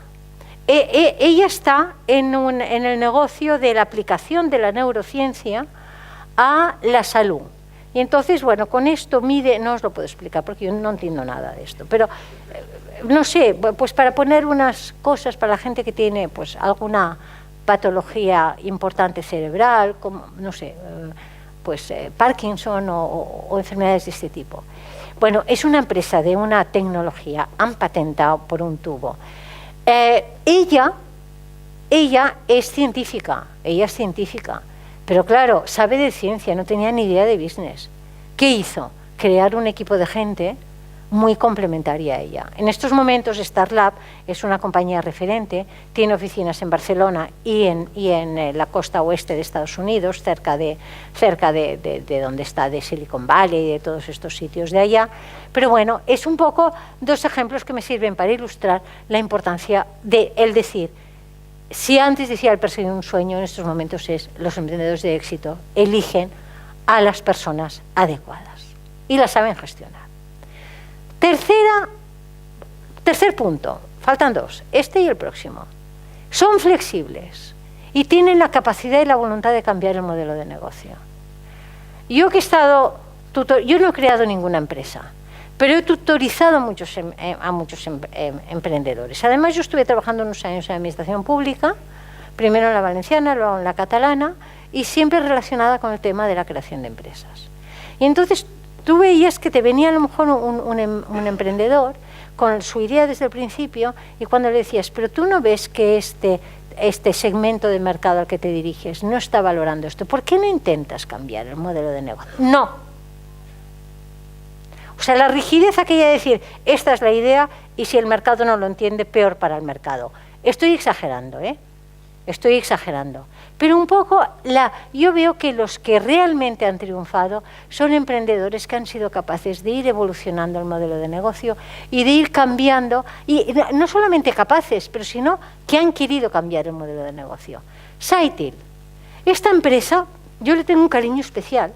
Ella está en el negocio de la aplicación de la neurociencia a la salud. Y entonces, bueno, con esto mide, no os lo puedo explicar porque yo no entiendo nada de esto, pero no sé, pues para poner unas cosas para la gente que tiene pues alguna patología importante cerebral, como, no sé, Parkinson o enfermedades de este tipo. Bueno, es una empresa de una tecnología, han patentado por un tubo. Ella es científica, pero claro, sabe de ciencia, no tenía ni idea de business. ¿Qué hizo? Crear un equipo de gente muy complementaria a ella. En estos momentos StarLab es una compañía referente, tiene oficinas en Barcelona y en la costa oeste de Estados Unidos, cerca de donde está, de Silicon Valley y de todos estos sitios de allá. Pero bueno, es un poco 2 ejemplos que me sirven para ilustrar la importancia de el decir, si antes decía el perseguir un sueño, en estos momentos es los emprendedores de éxito eligen a las personas adecuadas y las saben gestionar. Tercer punto, faltan 2, este y el próximo. Son flexibles y tienen la capacidad y la voluntad de cambiar el modelo de negocio. Yo no he creado ninguna empresa, pero he tutorizado a muchos emprendedores. Además, yo estuve trabajando unos años en administración pública, primero en la valenciana, luego en la catalana, y siempre relacionada con el tema de la creación de empresas. Y entonces tú veías que te venía a lo mejor un emprendedor con su idea desde el principio y cuando le decías, pero tú no ves que este segmento de mercado al que te diriges no está valorando esto, ¿por qué no intentas cambiar el modelo de negocio? No. O sea, la rigidez aquella de decir, esta es la idea y si el mercado no lo entiende, peor para el mercado. Estoy exagerando, Estoy exagerando. Pero un poco, yo veo que los que realmente han triunfado son emprendedores que han sido capaces de ir evolucionando el modelo de negocio y de ir cambiando, y no solamente capaces, pero sino que han querido cambiar el modelo de negocio. Saitil, esta empresa, yo le tengo un cariño especial.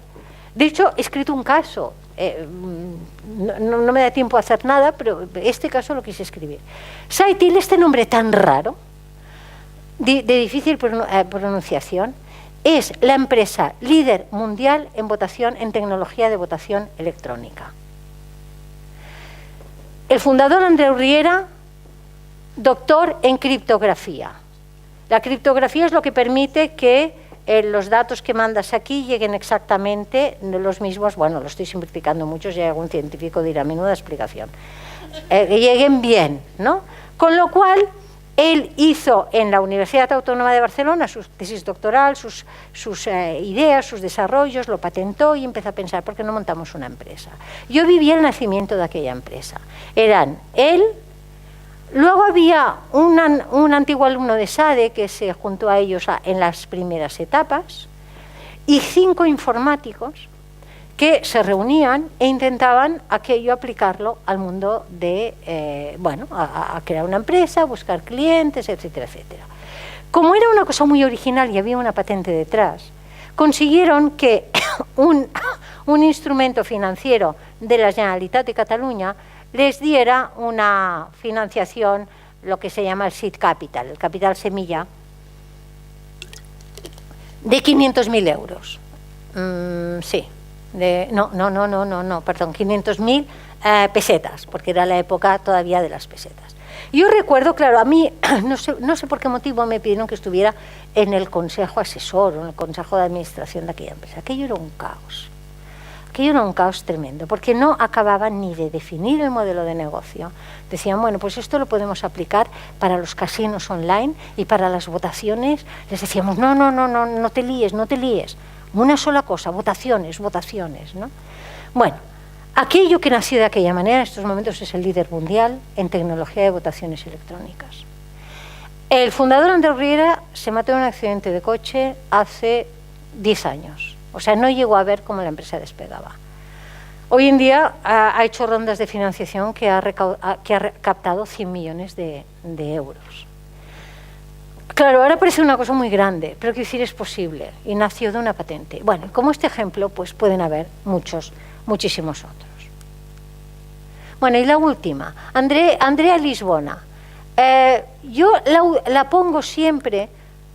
De hecho, he escrito un caso. No me da tiempo a hacer nada, pero este caso lo quise escribir. Saitil, este nombre tan raro, de difícil pronunciación, es la empresa líder mundial en tecnología de votación electrónica. El fundador, Andreu Riera, doctor en criptografía. La criptografía es lo que permite que los datos que mandas aquí lleguen exactamente los mismos, bueno, lo estoy simplificando mucho, si hay algún científico dirá, menuda explicación, que lleguen bien, ¿no? Con lo cual, él hizo en la Universidad Autónoma de Barcelona su tesis doctoral, sus ideas, sus desarrollos, lo patentó y empezó a pensar, ¿por qué no montamos una empresa? Yo viví el nacimiento de aquella empresa. Eran él, luego había un antiguo alumno de SADE que se juntó a ellos en las primeras etapas y 5 informáticos que se reunían e intentaban aquello aplicarlo al mundo de, bueno, a crear una empresa, buscar clientes, etcétera, etcétera. Como era una cosa muy original y había una patente detrás, consiguieron que un instrumento financiero de la Generalitat de Cataluña les diera una financiación, lo que se llama el seed capital, el capital semilla, de 500.000 euros. Sí. Perdón, 500.000 pesetas, porque era la época todavía de las pesetas. Yo recuerdo, claro, a mí, no sé por qué motivo me pidieron que estuviera en el consejo asesor, o en el consejo de administración de aquella empresa. Aquello era un caos. Aquello era un caos tremendo, porque no acababan ni de definir el modelo de negocio. Decían, bueno, pues esto lo podemos aplicar para los casinos online y para las votaciones. Les decíamos, no te líes, no te líes. Una sola cosa, votaciones, ¿no? Bueno, aquello que nació de aquella manera en estos momentos es el líder mundial en tecnología de votaciones electrónicas. El fundador Andreu Riera se mató en un accidente de coche hace 10 años. O sea, no llegó a ver cómo la empresa despegaba. Hoy en día ha hecho rondas de financiación que ha captado 100 millones de euros. Claro, ahora parece una cosa muy grande, pero quiero decir, es posible y nació de una patente. Bueno, como este ejemplo, pues pueden haber muchísimos otros. Bueno, y la última, Andrea Lisbona. Yo la pongo siempre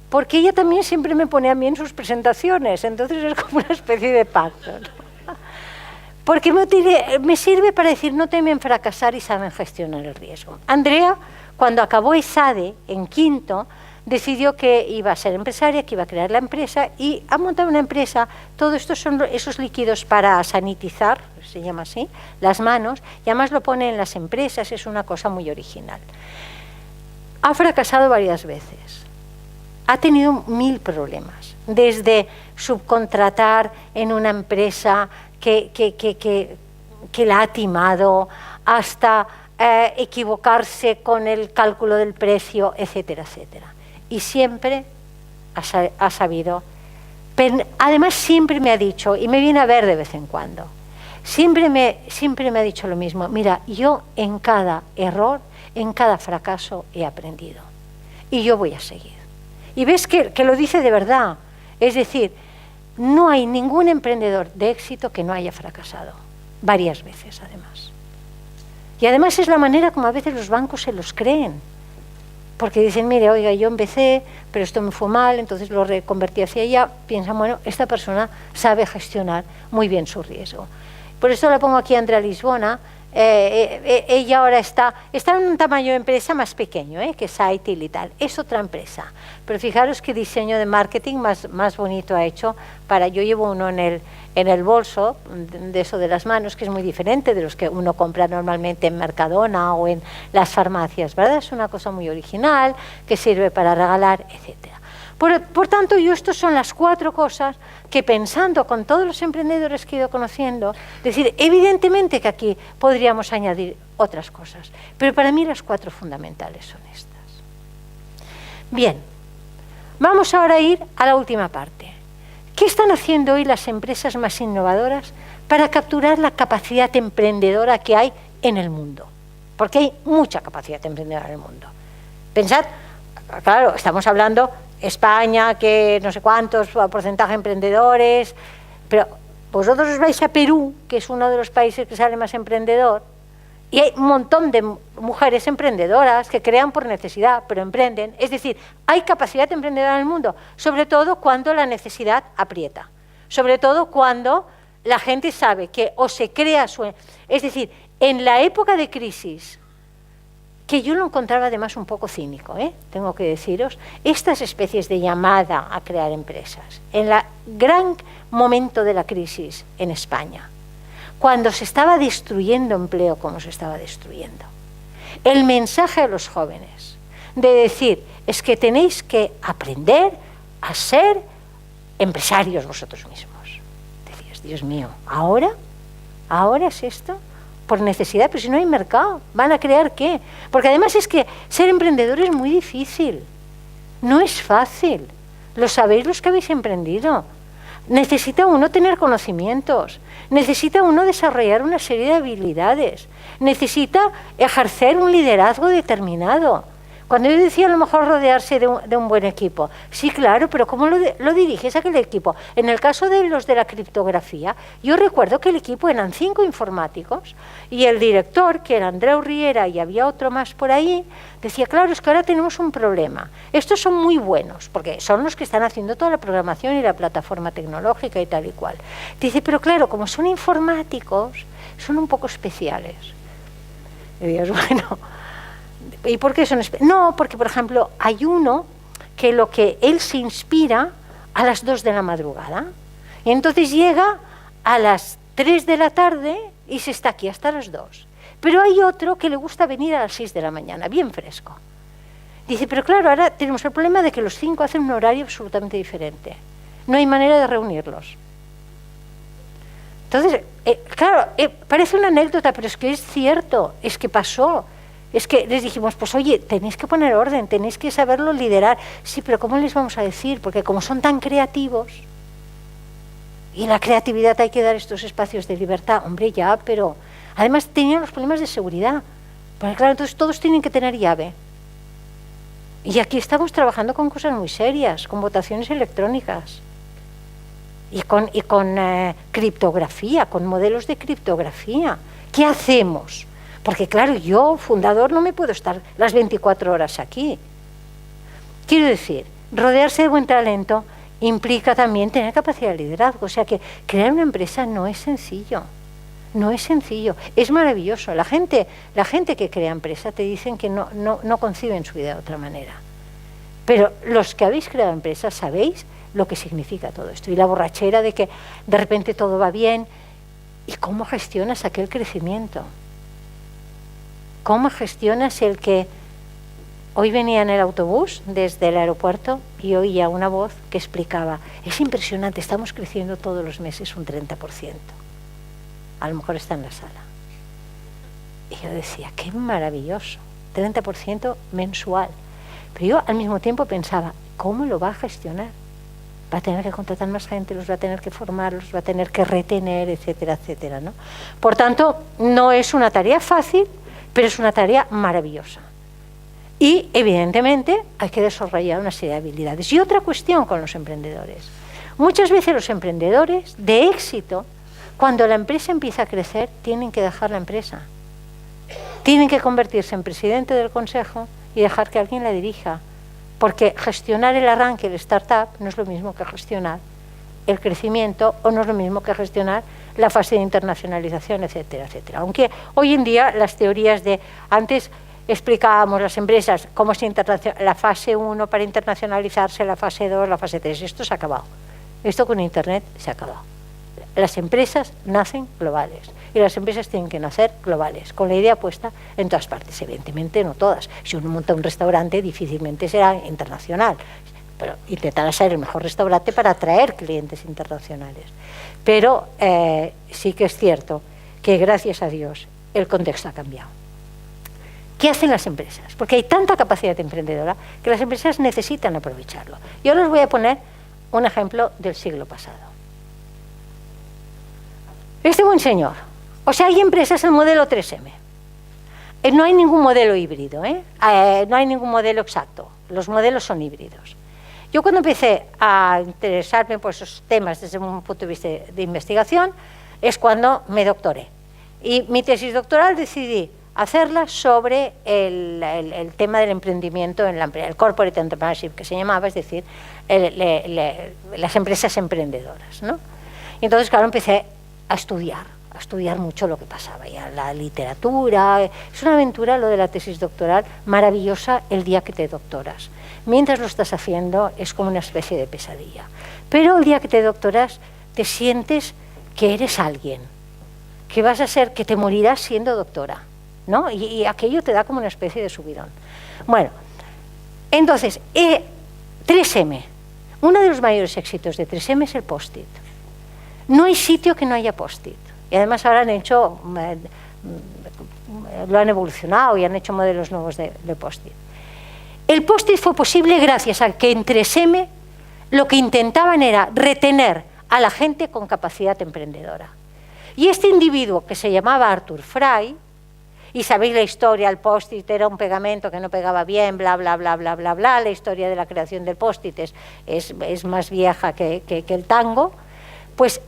porque ella también siempre me pone a mí en sus presentaciones, entonces es como una especie de pacto, ¿no? Porque me sirve para decir, no temen fracasar y saben gestionar el riesgo. Andrea, cuando acabó ESADE en quinto, decidió que iba a ser empresaria, que iba a crear la empresa y ha montado una empresa. Todo esto son esos líquidos para sanitizar, se llama así, las manos, y además lo pone en las empresas, es una cosa muy original. Ha fracasado varias veces, ha tenido 1000 problemas, desde subcontratar en una empresa que la ha timado, hasta equivocarse con el cálculo del precio, etcétera, etcétera. Y siempre ha sabido, pero además siempre me ha dicho, y me viene a ver de vez en cuando, siempre me ha dicho lo mismo, mira, yo en cada error, en cada fracaso he aprendido y yo voy a seguir. Y ves que lo dice de verdad, es decir, no hay ningún emprendedor de éxito que no haya fracasado, varias veces además. Y además es la manera como a veces los bancos se los creen. Porque dicen, mire, oiga, yo empecé, pero esto me fue mal, entonces lo reconvertí hacia allá. Piensan, bueno, esta persona sabe gestionar muy bien su riesgo. Por eso la pongo aquí a Andrea Lisbona. Ella ahora está en un tamaño de empresa más pequeño, que es ITIL y tal. Es otra empresa. Pero fijaros qué diseño de marketing más bonito ha hecho. Yo llevo uno en el bolso, de eso de las manos, que es muy diferente de los que uno compra normalmente en Mercadona o en las farmacias, ¿verdad? Es una cosa muy original, que sirve para regalar, etcétera. Por tanto, estas son las 4 cosas que, pensando con todos los emprendedores que he ido conociendo, decir, evidentemente que aquí podríamos añadir otras cosas, pero para mí las 4 fundamentales son estas. Bien, vamos ahora a ir a la última parte. ¿Qué están haciendo hoy las empresas más innovadoras para capturar la capacidad emprendedora que hay en el mundo? Porque hay mucha capacidad emprendedora en el mundo. Pensad, claro, estamos hablando España, que no sé cuántos porcentaje de emprendedores, pero vosotros os vais a Perú, que es uno de los países que sale más emprendedor, y hay un montón de mujeres emprendedoras que crean por necesidad, pero emprenden. Es decir, hay capacidad emprendedora en el mundo, sobre todo cuando la necesidad aprieta, sobre todo cuando la gente sabe que o se crea es decir, en la época de crisis, que yo lo encontraba además un poco cínico, tengo que deciros, estas especies de llamada a crear empresas, en el gran momento de la crisis en España, cuando se estaba destruyendo empleo como se estaba destruyendo, el mensaje a los jóvenes de decir, es que tenéis que aprender a ser empresarios vosotros mismos. Decías, Dios mío, ¿ahora es esto? Por necesidad, pero si no hay mercado, ¿van a crear qué? Porque además es que ser emprendedor es muy difícil, no es fácil, lo sabéis los que habéis emprendido. Necesita uno tener conocimientos, necesita uno desarrollar una serie de habilidades, necesita ejercer un liderazgo determinado. Cuando yo decía a lo mejor rodearse de un buen equipo, sí, claro, pero ¿cómo lo diriges a aquel equipo? En el caso de los de la criptografía, yo recuerdo que el equipo eran 5 informáticos y el director, que era Andreu Riera y había otro más por ahí, decía, claro, es que ahora tenemos un problema. Estos son muy buenos, porque son los que están haciendo toda la programación y la plataforma tecnológica y tal y cual. Dice, pero claro, como son informáticos, son un poco especiales. Y dices, bueno... ¿Y por qué son especiales? No, porque, por ejemplo, hay uno que lo que él se inspira a las 2 de la madrugada. Y entonces llega a las 3 de la tarde y se está aquí hasta las 2. Pero hay otro que le gusta venir a las 6 de la mañana, bien fresco. Dice, pero claro, ahora tenemos el problema de que los 5 hacen un horario absolutamente diferente. No hay manera de reunirlos. Entonces, claro, parece una anécdota, pero es que es cierto, es que pasó. Es que les dijimos, pues oye, tenéis que poner orden, tenéis que saberlo liderar. Sí, pero ¿cómo les vamos a decir? Porque como son tan creativos, y la creatividad hay que dar estos espacios de libertad, hombre, ya, pero además tenían los problemas de seguridad. Porque claro, entonces todos tienen que tener llave. Y aquí estamos trabajando con cosas muy serias, con votaciones electrónicas. Y con criptografía, con modelos de criptografía. ¿Qué hacemos? Porque claro, yo, fundador, no me puedo estar las 24 horas aquí. Quiero decir, rodearse de buen talento implica también tener capacidad de liderazgo. O sea que crear una empresa no es sencillo. No es sencillo, es maravilloso. La gente que crea empresa te dicen que no conciben su vida de otra manera. Pero los que habéis creado empresas sabéis lo que significa todo esto. Y la borrachera de que de repente todo va bien. ¿Y cómo gestionas aquel crecimiento? ¿Cómo gestionas el que hoy venía en el autobús desde el aeropuerto y oía una voz que explicaba, es impresionante, estamos creciendo todos los meses un 30%. A lo mejor está en la sala. Y yo decía, qué maravilloso, 30% mensual. Pero yo al mismo tiempo pensaba, ¿cómo lo va a gestionar? Va a tener que contratar más gente, los va a tener que formar, los va a tener que retener, etcétera, etcétera, ¿no? Por tanto, no es una tarea fácil, pero es una tarea maravillosa. Y, evidentemente, hay que desarrollar una serie de habilidades. Y otra cuestión con los emprendedores. Muchas veces los emprendedores de éxito, cuando la empresa empieza a crecer, tienen que dejar la empresa. Tienen que convertirse en presidente del consejo y dejar que alguien la dirija. Porque gestionar el arranque, el startup, no es lo mismo que gestionar el crecimiento o no es lo mismo que gestionar la fase de internacionalización, etcétera, etcétera. Aunque hoy en día las teorías de... Antes explicábamos las empresas cómo se la fase 1 para internacionalizarse, la fase 2, la fase 3. Esto se ha acabado. Esto con Internet se ha acabado. Las empresas nacen globales y las empresas tienen que nacer globales, con la idea puesta en todas partes. Evidentemente no todas. Si uno monta un restaurante difícilmente será internacional, pero intentará ser el mejor restaurante para atraer clientes internacionales. Pero sí que es cierto que gracias a Dios el contexto ha cambiado. ¿Qué hacen las empresas? Porque hay tanta capacidad emprendedora que las empresas necesitan aprovecharlo. Yo les voy a poner un ejemplo del siglo pasado. Este buen señor, o sea, hay empresas, el modelo 3M. No hay ningún modelo híbrido, no hay ningún modelo exacto. Los modelos son híbridos. Yo cuando empecé a interesarme por esos temas desde un punto de vista de investigación, es cuando me doctoré. Y mi tesis doctoral decidí hacerla sobre el tema del emprendimiento en la empresa, el corporate entrepreneurship que se llamaba, es decir, las empresas emprendedoras, ¿no? Y entonces, claro, empecé a estudiar a estudiar mucho lo que pasaba, ya la literatura. Es una aventura lo de la tesis doctoral maravillosa el día que te doctoras. Mientras lo estás haciendo es como una especie de pesadilla. Pero el día que te doctoras te sientes que eres alguien, que vas a ser, que te morirás siendo doctora, ¿no? Y aquello te da como una especie de subidón. Bueno, entonces, 3M. Uno de los mayores éxitos de 3M es el post-it. No hay sitio que no haya post-it. Y además ahora han hecho, lo han evolucionado y han hecho modelos nuevos de post-it. El post-it fue posible gracias a que en 3M lo que intentaban era retener a la gente con capacidad emprendedora. Y este individuo que se llamaba Arthur Fry, y sabéis la historia, el post-it era un pegamento que no pegaba bien, bla, bla, bla, bla, bla, bla, la historia de la creación del post-it es más vieja que el tango, pues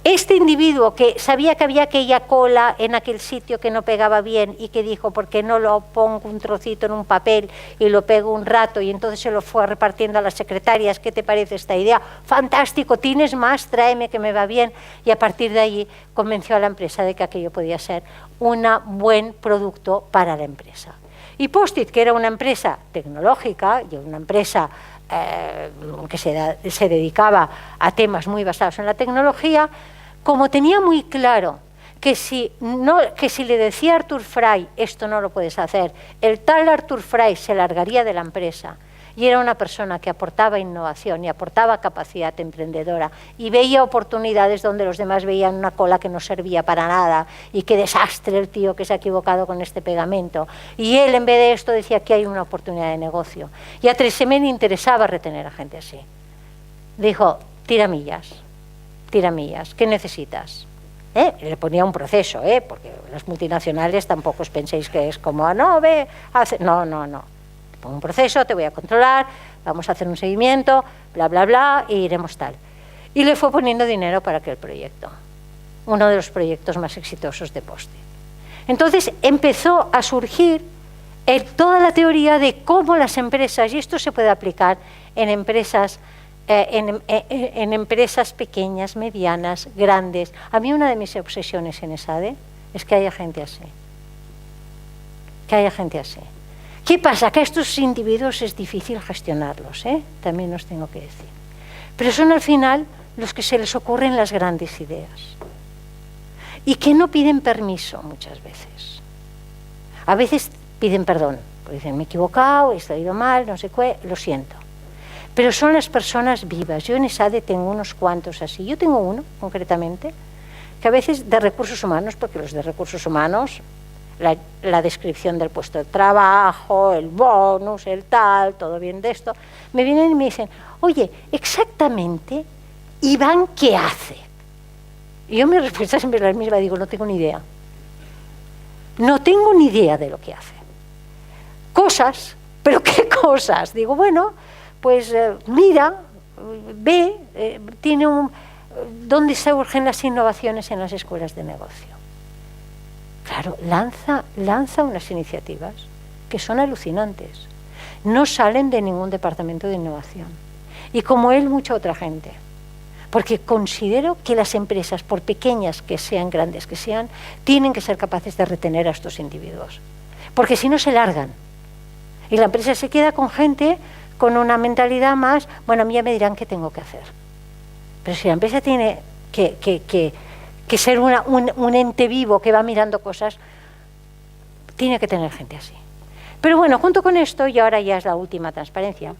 este individuo que sabía que había aquella cola en aquel sitio que no pegaba bien y que dijo, ¿por qué no lo pongo un trocito en un papel y lo pego un rato? Y entonces se lo fue repartiendo a las secretarias. ¿Qué te parece esta idea? Fantástico, tienes más, tráeme que me va bien. Y a partir de allí convenció a la empresa de que aquello podía ser un buen producto para la empresa. Y Post-it, que era una empresa tecnológica y una empresa que se dedicaba a temas muy basados en la tecnología, como tenía muy claro que si le decía a Arthur Fry, esto no lo puedes hacer, el tal Arthur Fry se largaría de la empresa, y era una persona que aportaba innovación y aportaba capacidad emprendedora y veía oportunidades donde los demás veían una cola que no servía para nada y qué desastre el tío que se ha equivocado con este pegamento. Y él, en vez de esto, decía que hay una oportunidad de negocio. Y a 3M le interesaba retener a gente así. Dijo, tiramillas, ¿qué necesitas? Le ponía un proceso, porque las multinacionales tampoco os penséis que es como, no, ve, hace... No. Un proceso, te voy a controlar, vamos a hacer un seguimiento, bla, bla, bla, e iremos tal. Y le fue poniendo dinero para aquel proyecto, uno de los proyectos más exitosos de Post-it. Entonces empezó a surgir toda la teoría de cómo las empresas, y esto se puede aplicar en empresas, en empresas pequeñas, medianas, grandes. A mí una de mis obsesiones en ESADE es que haya gente así. ¿Qué pasa? Que a estos individuos es difícil gestionarlos, también os tengo que decir. Pero son al final los que se les ocurren las grandes ideas. Y que no piden permiso muchas veces. A veces piden perdón, porque dicen, me he equivocado, he ido mal, no sé qué, lo siento. Pero son las personas vivas. Yo en ESADE tengo unos cuantos así. Yo tengo uno, concretamente, que a veces de recursos humanos, porque los de recursos humanos... La descripción del puesto de trabajo, el bonus, el tal, todo bien de esto, me vienen y me dicen, oye, exactamente, Iván, ¿qué hace? Y yo mi respuesta siempre es la misma, digo, no tengo ni idea. No tengo ni idea de lo que hace. Cosas, ¿pero qué cosas? Digo, bueno, pues mira, ve, ¿dónde surgen las innovaciones en las escuelas de negocio? Claro, lanza unas iniciativas que son alucinantes. No salen de ningún departamento de innovación. Y como él, mucha otra gente. Porque considero que las empresas, por pequeñas que sean, grandes que sean, tienen que ser capaces de retener a estos individuos. Porque si no, se largan. Y la empresa se queda con gente con una mentalidad más, bueno, a mí ya me dirán qué tengo que hacer. Pero si la empresa tiene que ser un ente vivo que va mirando cosas, tiene que tener gente así. Pero bueno, junto con esto, y ahora ya es la última transparencia,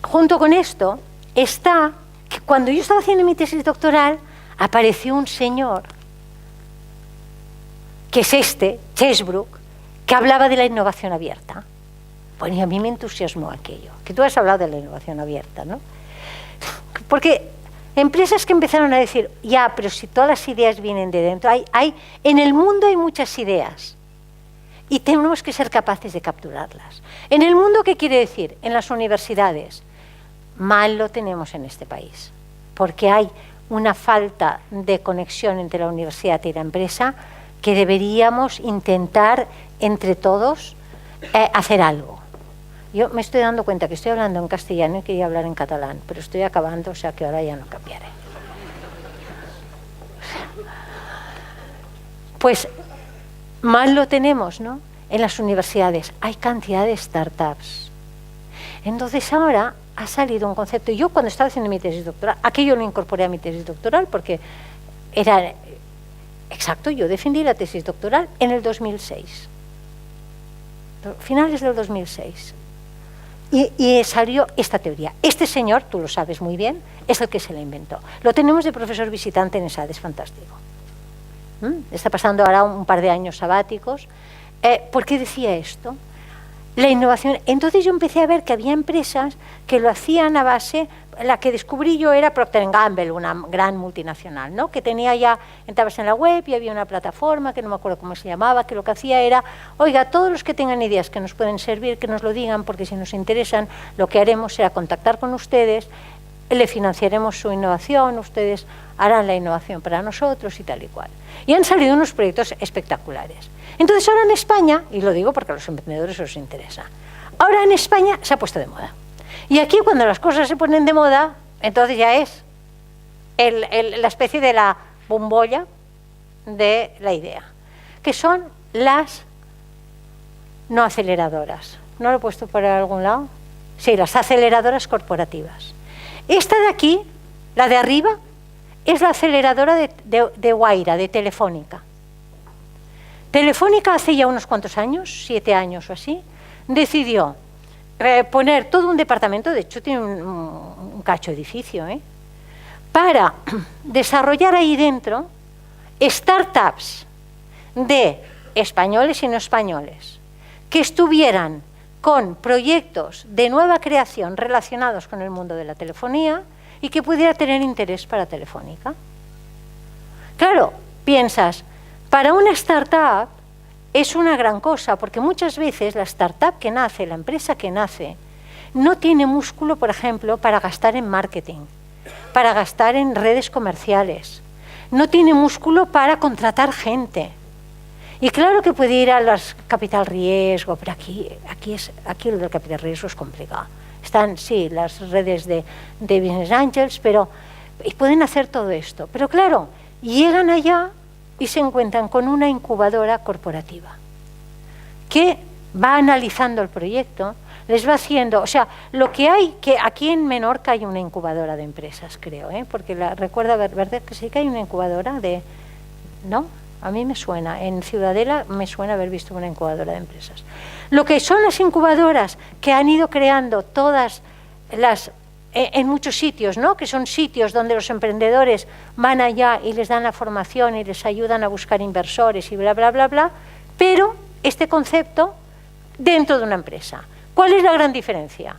junto con esto está que cuando yo estaba haciendo mi tesis doctoral, apareció un señor, que es Chesbrook, que hablaba de la innovación abierta. Bueno, y a mí me entusiasmó aquello, que tú has hablado de la innovación abierta, ¿no? Porque empresas que empezaron a decir, ya, pero si todas las ideas vienen de dentro, en el mundo hay muchas ideas y tenemos que ser capaces de capturarlas. En el mundo, ¿qué quiere decir? En las universidades, mal lo tenemos en este país, porque hay una falta de conexión entre la universidad y la empresa que deberíamos intentar entre todos hacer algo. Yo me estoy dando cuenta que estoy hablando en castellano y quería hablar en catalán, pero estoy acabando, o sea que ahora ya no cambiaré. Pues mal lo tenemos, ¿no? En las universidades hay cantidad de startups. Entonces ahora ha salido un concepto. Yo cuando estaba haciendo mi tesis doctoral, aquello lo incorporé a mi tesis doctoral porque era exacto, yo defendí la tesis doctoral en el 2006, finales del 2006. Y salió esta teoría. Este señor, tú lo sabes muy bien, es el que se la inventó. Lo tenemos de profesor visitante en ESADE, es fantástico. Está pasando ahora un par de años sabáticos. ¿Por qué decía esto? La innovación. Entonces yo empecé a ver que había empresas que lo hacían a base, la que descubrí yo era Procter & Gamble, una gran multinacional, ¿no? Que tenía ya, entrabas en la web y había una plataforma, que no me acuerdo cómo se llamaba, que lo que hacía era, oiga, todos los que tengan ideas que nos pueden servir, que nos lo digan, porque si nos interesan, lo que haremos será contactar con ustedes, le financiaremos su innovación, ustedes harán la innovación para nosotros y tal y cual. Y han salido unos proyectos espectaculares. Entonces ahora en España, y lo digo porque a los emprendedores os interesa, ahora en España se ha puesto de moda. Y aquí cuando las cosas se ponen de moda, entonces ya es la especie de la bombolla de la idea, que son las no aceleradoras. ¿No lo he puesto por algún lado? Sí, las aceleradoras corporativas. Esta de aquí, la de arriba, es la aceleradora de Wayra, de Telefónica. Telefónica hace ya unos cuantos años, 7 años o así, decidió poner todo un departamento, de hecho tiene un cacho edificio, para desarrollar ahí dentro startups de españoles y no españoles que estuvieran con proyectos de nueva creación relacionados con el mundo de la telefonía y que pudiera tener interés para Telefónica. Claro, piensas, para una startup es una gran cosa, porque muchas veces la startup que nace, la empresa que nace, no tiene músculo, por ejemplo, para gastar en marketing, para gastar en redes comerciales, no tiene músculo para contratar gente. Y claro que puede ir a las capital riesgo, pero aquí lo del capital riesgo es complicado. Están, sí, las redes de Business Angels, pero y pueden hacer todo esto. Pero claro, llegan allá y se encuentran con una incubadora corporativa que va analizando el proyecto, les va haciendo, o sea, lo que hay, que aquí en Menorca hay una incubadora de empresas, creo, porque recuerda, ¿verdad? Que sí que hay una incubadora de, ¿no? A mí me suena, en Ciudadela me suena haber visto una incubadora de empresas. Lo que son las incubadoras que han ido creando todas las, en muchos sitios, ¿no? Que son sitios donde los emprendedores van allá y les dan la formación y les ayudan a buscar inversores y bla, bla, bla, bla, pero este concepto dentro de una empresa. ¿Cuál es la gran diferencia?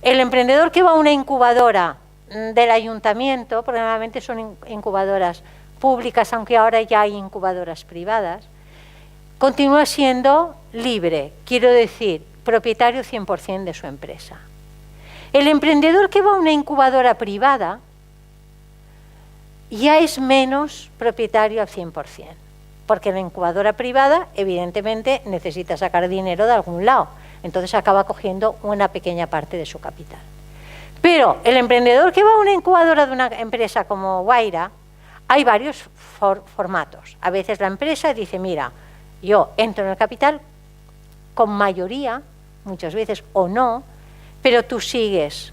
El emprendedor que va a una incubadora del ayuntamiento, porque normalmente son incubadoras públicas, aunque ahora ya hay incubadoras privadas, continúa siendo libre, quiero decir, propietario 100% de su empresa. El emprendedor que va a una incubadora privada ya es menos propietario al 100%, porque la incubadora privada evidentemente necesita sacar dinero de algún lado, entonces acaba cogiendo una pequeña parte de su capital. Pero el emprendedor que va a una incubadora de una empresa como Wayra, hay varios formatos. A veces la empresa dice, mira, yo entro en el capital con mayoría, muchas veces o no, pero tú sigues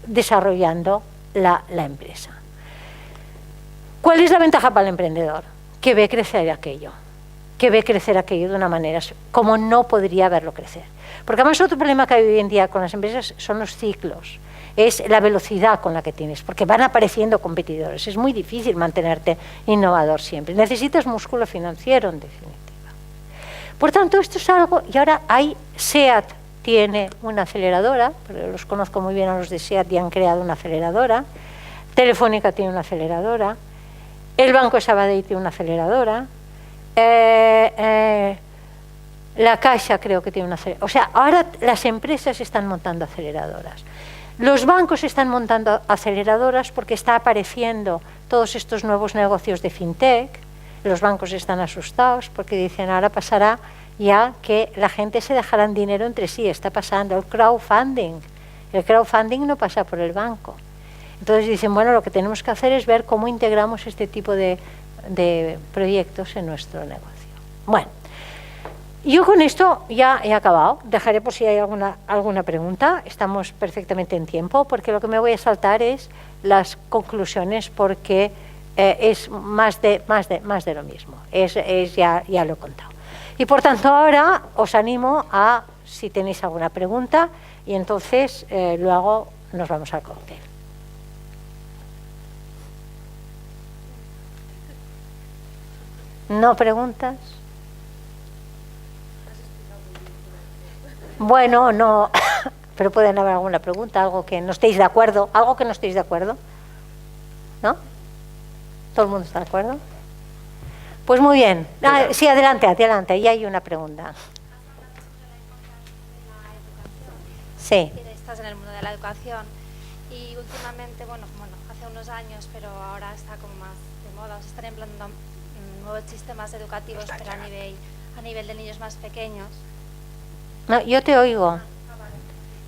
desarrollando la empresa. ¿Cuál es la ventaja para el emprendedor? Que ve crecer aquello, de una manera como no podría verlo crecer. Porque además otro problema que hay hoy en día con las empresas son los ciclos, es la velocidad con la que tienes, porque van apareciendo competidores, es muy difícil mantenerte innovador siempre, necesitas músculo financiero en definitiva. Por tanto, esto es algo, y ahora SEAT tiene una aceleradora, pero los conozco muy bien a los de SEAT y han creado una aceleradora, Telefónica tiene una aceleradora, el Banco de Sabadell tiene una aceleradora, la Caixa creo que tiene una aceleradora. O sea, ahora las empresas están montando aceleradoras. Los bancos están montando aceleradoras porque está apareciendo todos estos nuevos negocios de fintech. Los bancos están asustados porque dicen ahora pasará ya que la gente se dejará dinero entre sí. Está pasando el crowdfunding. El crowdfunding no pasa por el banco. Entonces dicen, bueno, lo que tenemos que hacer es ver cómo integramos este tipo de de proyectos en nuestro negocio. Bueno, yo con esto ya he acabado. Dejaré por si hay alguna pregunta. Estamos perfectamente en tiempo, porque lo que me voy a saltar es las conclusiones, porque es más de lo mismo. Ya lo he contado. Y por tanto ahora os animo a, si tenéis alguna pregunta, y entonces luego nos vamos al cóctel. ¿No preguntas? Bueno, no, pero pueden haber alguna pregunta, algo que no estéis de acuerdo, ¿no? ¿Todo el mundo está de acuerdo? Pues muy bien. Sí, adelante, ahí hay una pregunta. Sí. Estás en el mundo de la educación y últimamente, bueno, hace unos años, pero ahora está como más de moda, se están implantando nuevos sistemas educativos, pero a nivel de niños más pequeños. No, yo te oigo.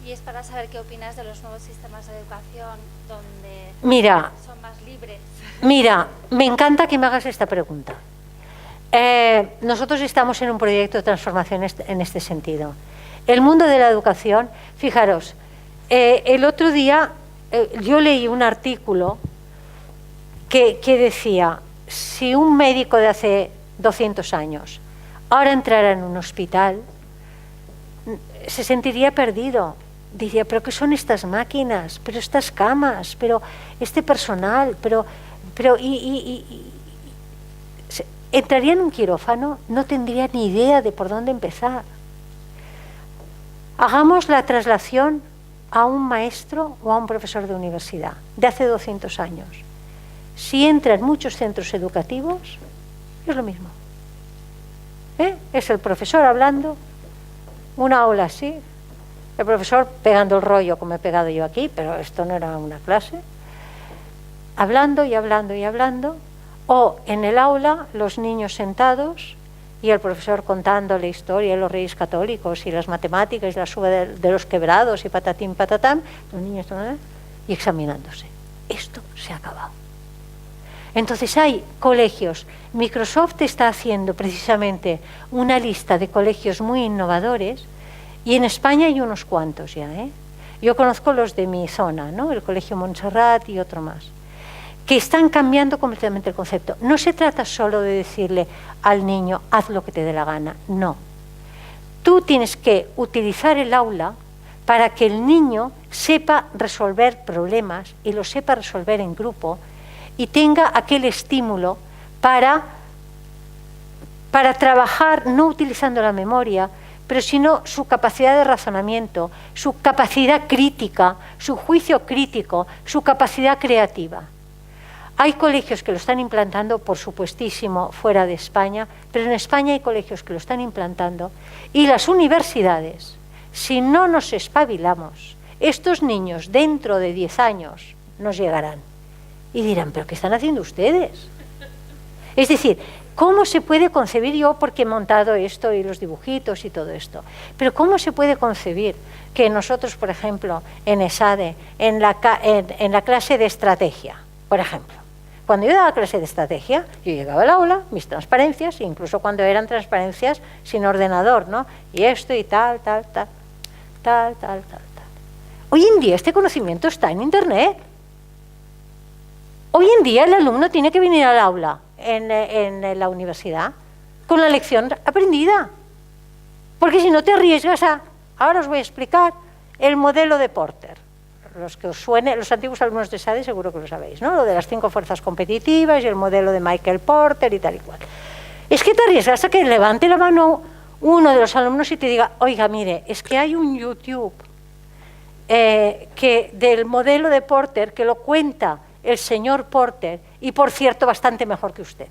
Y es para saber qué opinas de los nuevos sistemas de educación donde son más libres. Mira, me encanta que me hagas esta pregunta. Nosotros estamos en un proyecto de transformación en este sentido. El mundo de la educación, fijaros, el otro día yo leí un artículo que decía, si un médico de hace 200 años ahora entrara en un hospital, se sentiría perdido. Diría, pero ¿qué son estas máquinas? Pero estas camas, pero este personal, entraría en un quirófano, no tendría ni idea de por dónde empezar. Hagamos la traslación a un maestro o a un profesor de universidad de hace 200 años. Si entra en muchos centros educativos, es lo mismo. Es el profesor hablando, una aula así, el profesor pegando el rollo como he pegado yo aquí, pero esto no era una clase, hablando y hablando y hablando, o en el aula los niños sentados y el profesor contando la historia de los reyes católicos y las matemáticas y la suba de los quebrados y patatín patatán, los niños y examinándose. Esto se ha acabado. Entonces hay colegios, Microsoft está haciendo precisamente una lista de colegios muy innovadores y en España hay unos cuantos ya. Yo conozco los de mi zona, ¿no? El Colegio Montserrat y otro más, que están cambiando completamente el concepto. No se trata solo de decirle al niño, haz lo que te dé la gana, no. Tú tienes que utilizar el aula para que el niño sepa resolver problemas y lo sepa resolver en grupo y tenga aquel estímulo para trabajar no utilizando la memoria, pero sino su capacidad de razonamiento, su capacidad crítica, su juicio crítico, su capacidad creativa. Hay colegios que lo están implantando, por supuestísimo, fuera de España, pero en España hay colegios que lo están implantando y las universidades, si no nos espabilamos, estos niños dentro de 10 años nos llegarán y dirán, ¿pero qué están haciendo ustedes? Es decir, ¿cómo se puede concebir, yo porque he montado esto y los dibujitos y todo esto, pero cómo se puede concebir que nosotros, por ejemplo, en ESADE, en la clase de estrategia, por ejemplo, cuando yo daba clase de estrategia, yo llegaba al aula, mis transparencias, incluso cuando eran transparencias sin ordenador, ¿no? Y esto y tal. Hoy en día este conocimiento está en Internet. Hoy en día el alumno tiene que venir al aula en la universidad con la lección aprendida. Porque si no te arriesgas a... Ahora os voy a explicar el modelo de Porter. Los que os suene, los antiguos alumnos de SADE seguro que lo sabéis, ¿no? Lo de las 5 fuerzas competitivas y el modelo de Michael Porter y tal y cual. Es que te arriesgas a que levante la mano uno de los alumnos y te diga, oiga, mire, es que hay un YouTube del modelo de Porter que lo cuenta el señor Porter y, por cierto, bastante mejor que usted.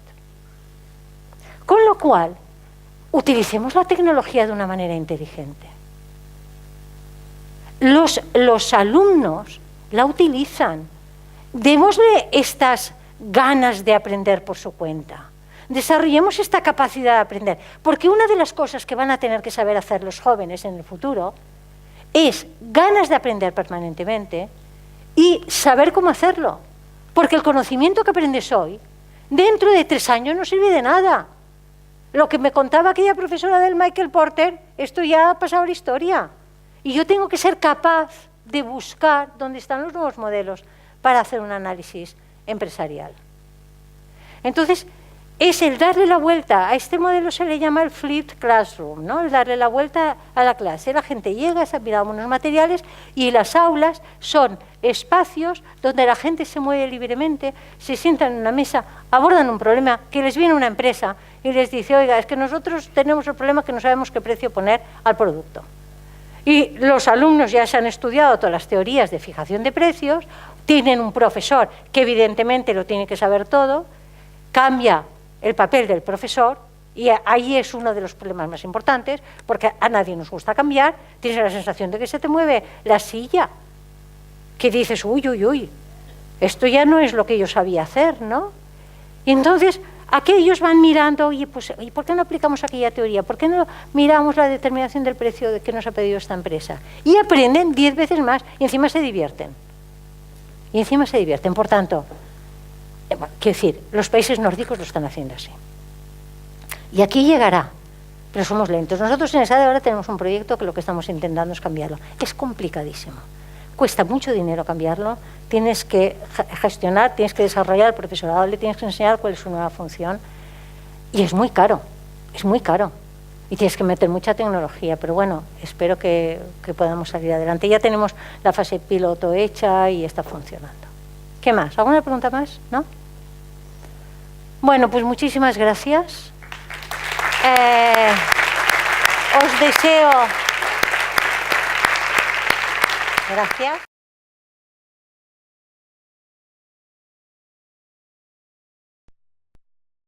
Con lo cual, utilicemos la tecnología de una manera inteligente. Los alumnos la utilizan. Démosle estas ganas de aprender por su cuenta. Desarrollemos esta capacidad de aprender. Porque una de las cosas que van a tener que saber hacer los jóvenes en el futuro es ganas de aprender permanentemente y saber cómo hacerlo. Porque el conocimiento que aprendes hoy dentro de 3 años no sirve de nada. Lo que me contaba aquella profesora del Michael Porter, esto ya ha pasado a la historia. Y yo tengo que ser capaz de buscar dónde están los nuevos modelos para hacer un análisis empresarial. Entonces, es el darle la vuelta. A este modelo se le llama el flipped classroom, ¿no? El darle la vuelta a la clase. La gente llega, se ha mirado unos materiales y las aulas son espacios donde la gente se mueve libremente, se sientan en una mesa, abordan un problema, que les viene una empresa y les dice, oiga, es que nosotros tenemos el problema que no sabemos qué precio poner al producto. Y los alumnos ya se han estudiado todas las teorías de fijación de precios, tienen un profesor que evidentemente lo tiene que saber todo, cambia el papel del profesor, y ahí es uno de los problemas más importantes, porque a nadie nos gusta cambiar, tienes la sensación de que se te mueve la silla, que dices, uy, uy, uy, esto ya no es lo que yo sabía hacer, ¿no? Y entonces, aquellos van mirando, oye, pues, ¿y por qué no aplicamos aquella teoría? ¿Por qué no miramos la determinación del precio que nos ha pedido esta empresa? Y aprenden 10 veces más, y encima se divierten. Por tanto, quiero decir, los países nórdicos lo están haciendo así. Y aquí llegará, pero somos lentos. Nosotros en ESADE ahora tenemos un proyecto que lo que estamos intentando es cambiarlo. Es complicadísimo. Cuesta mucho dinero cambiarlo. Tienes que gestionar, tienes que desarrollar el profesorado, le tienes que enseñar cuál es su nueva función. Y es muy caro, es muy caro. Y tienes que meter mucha tecnología, pero bueno, espero que podamos salir adelante. Ya tenemos la fase piloto hecha y está funcionando. ¿Qué más? ¿Alguna pregunta más? ¿No? Bueno, pues muchísimas gracias. Os deseo... Gracias.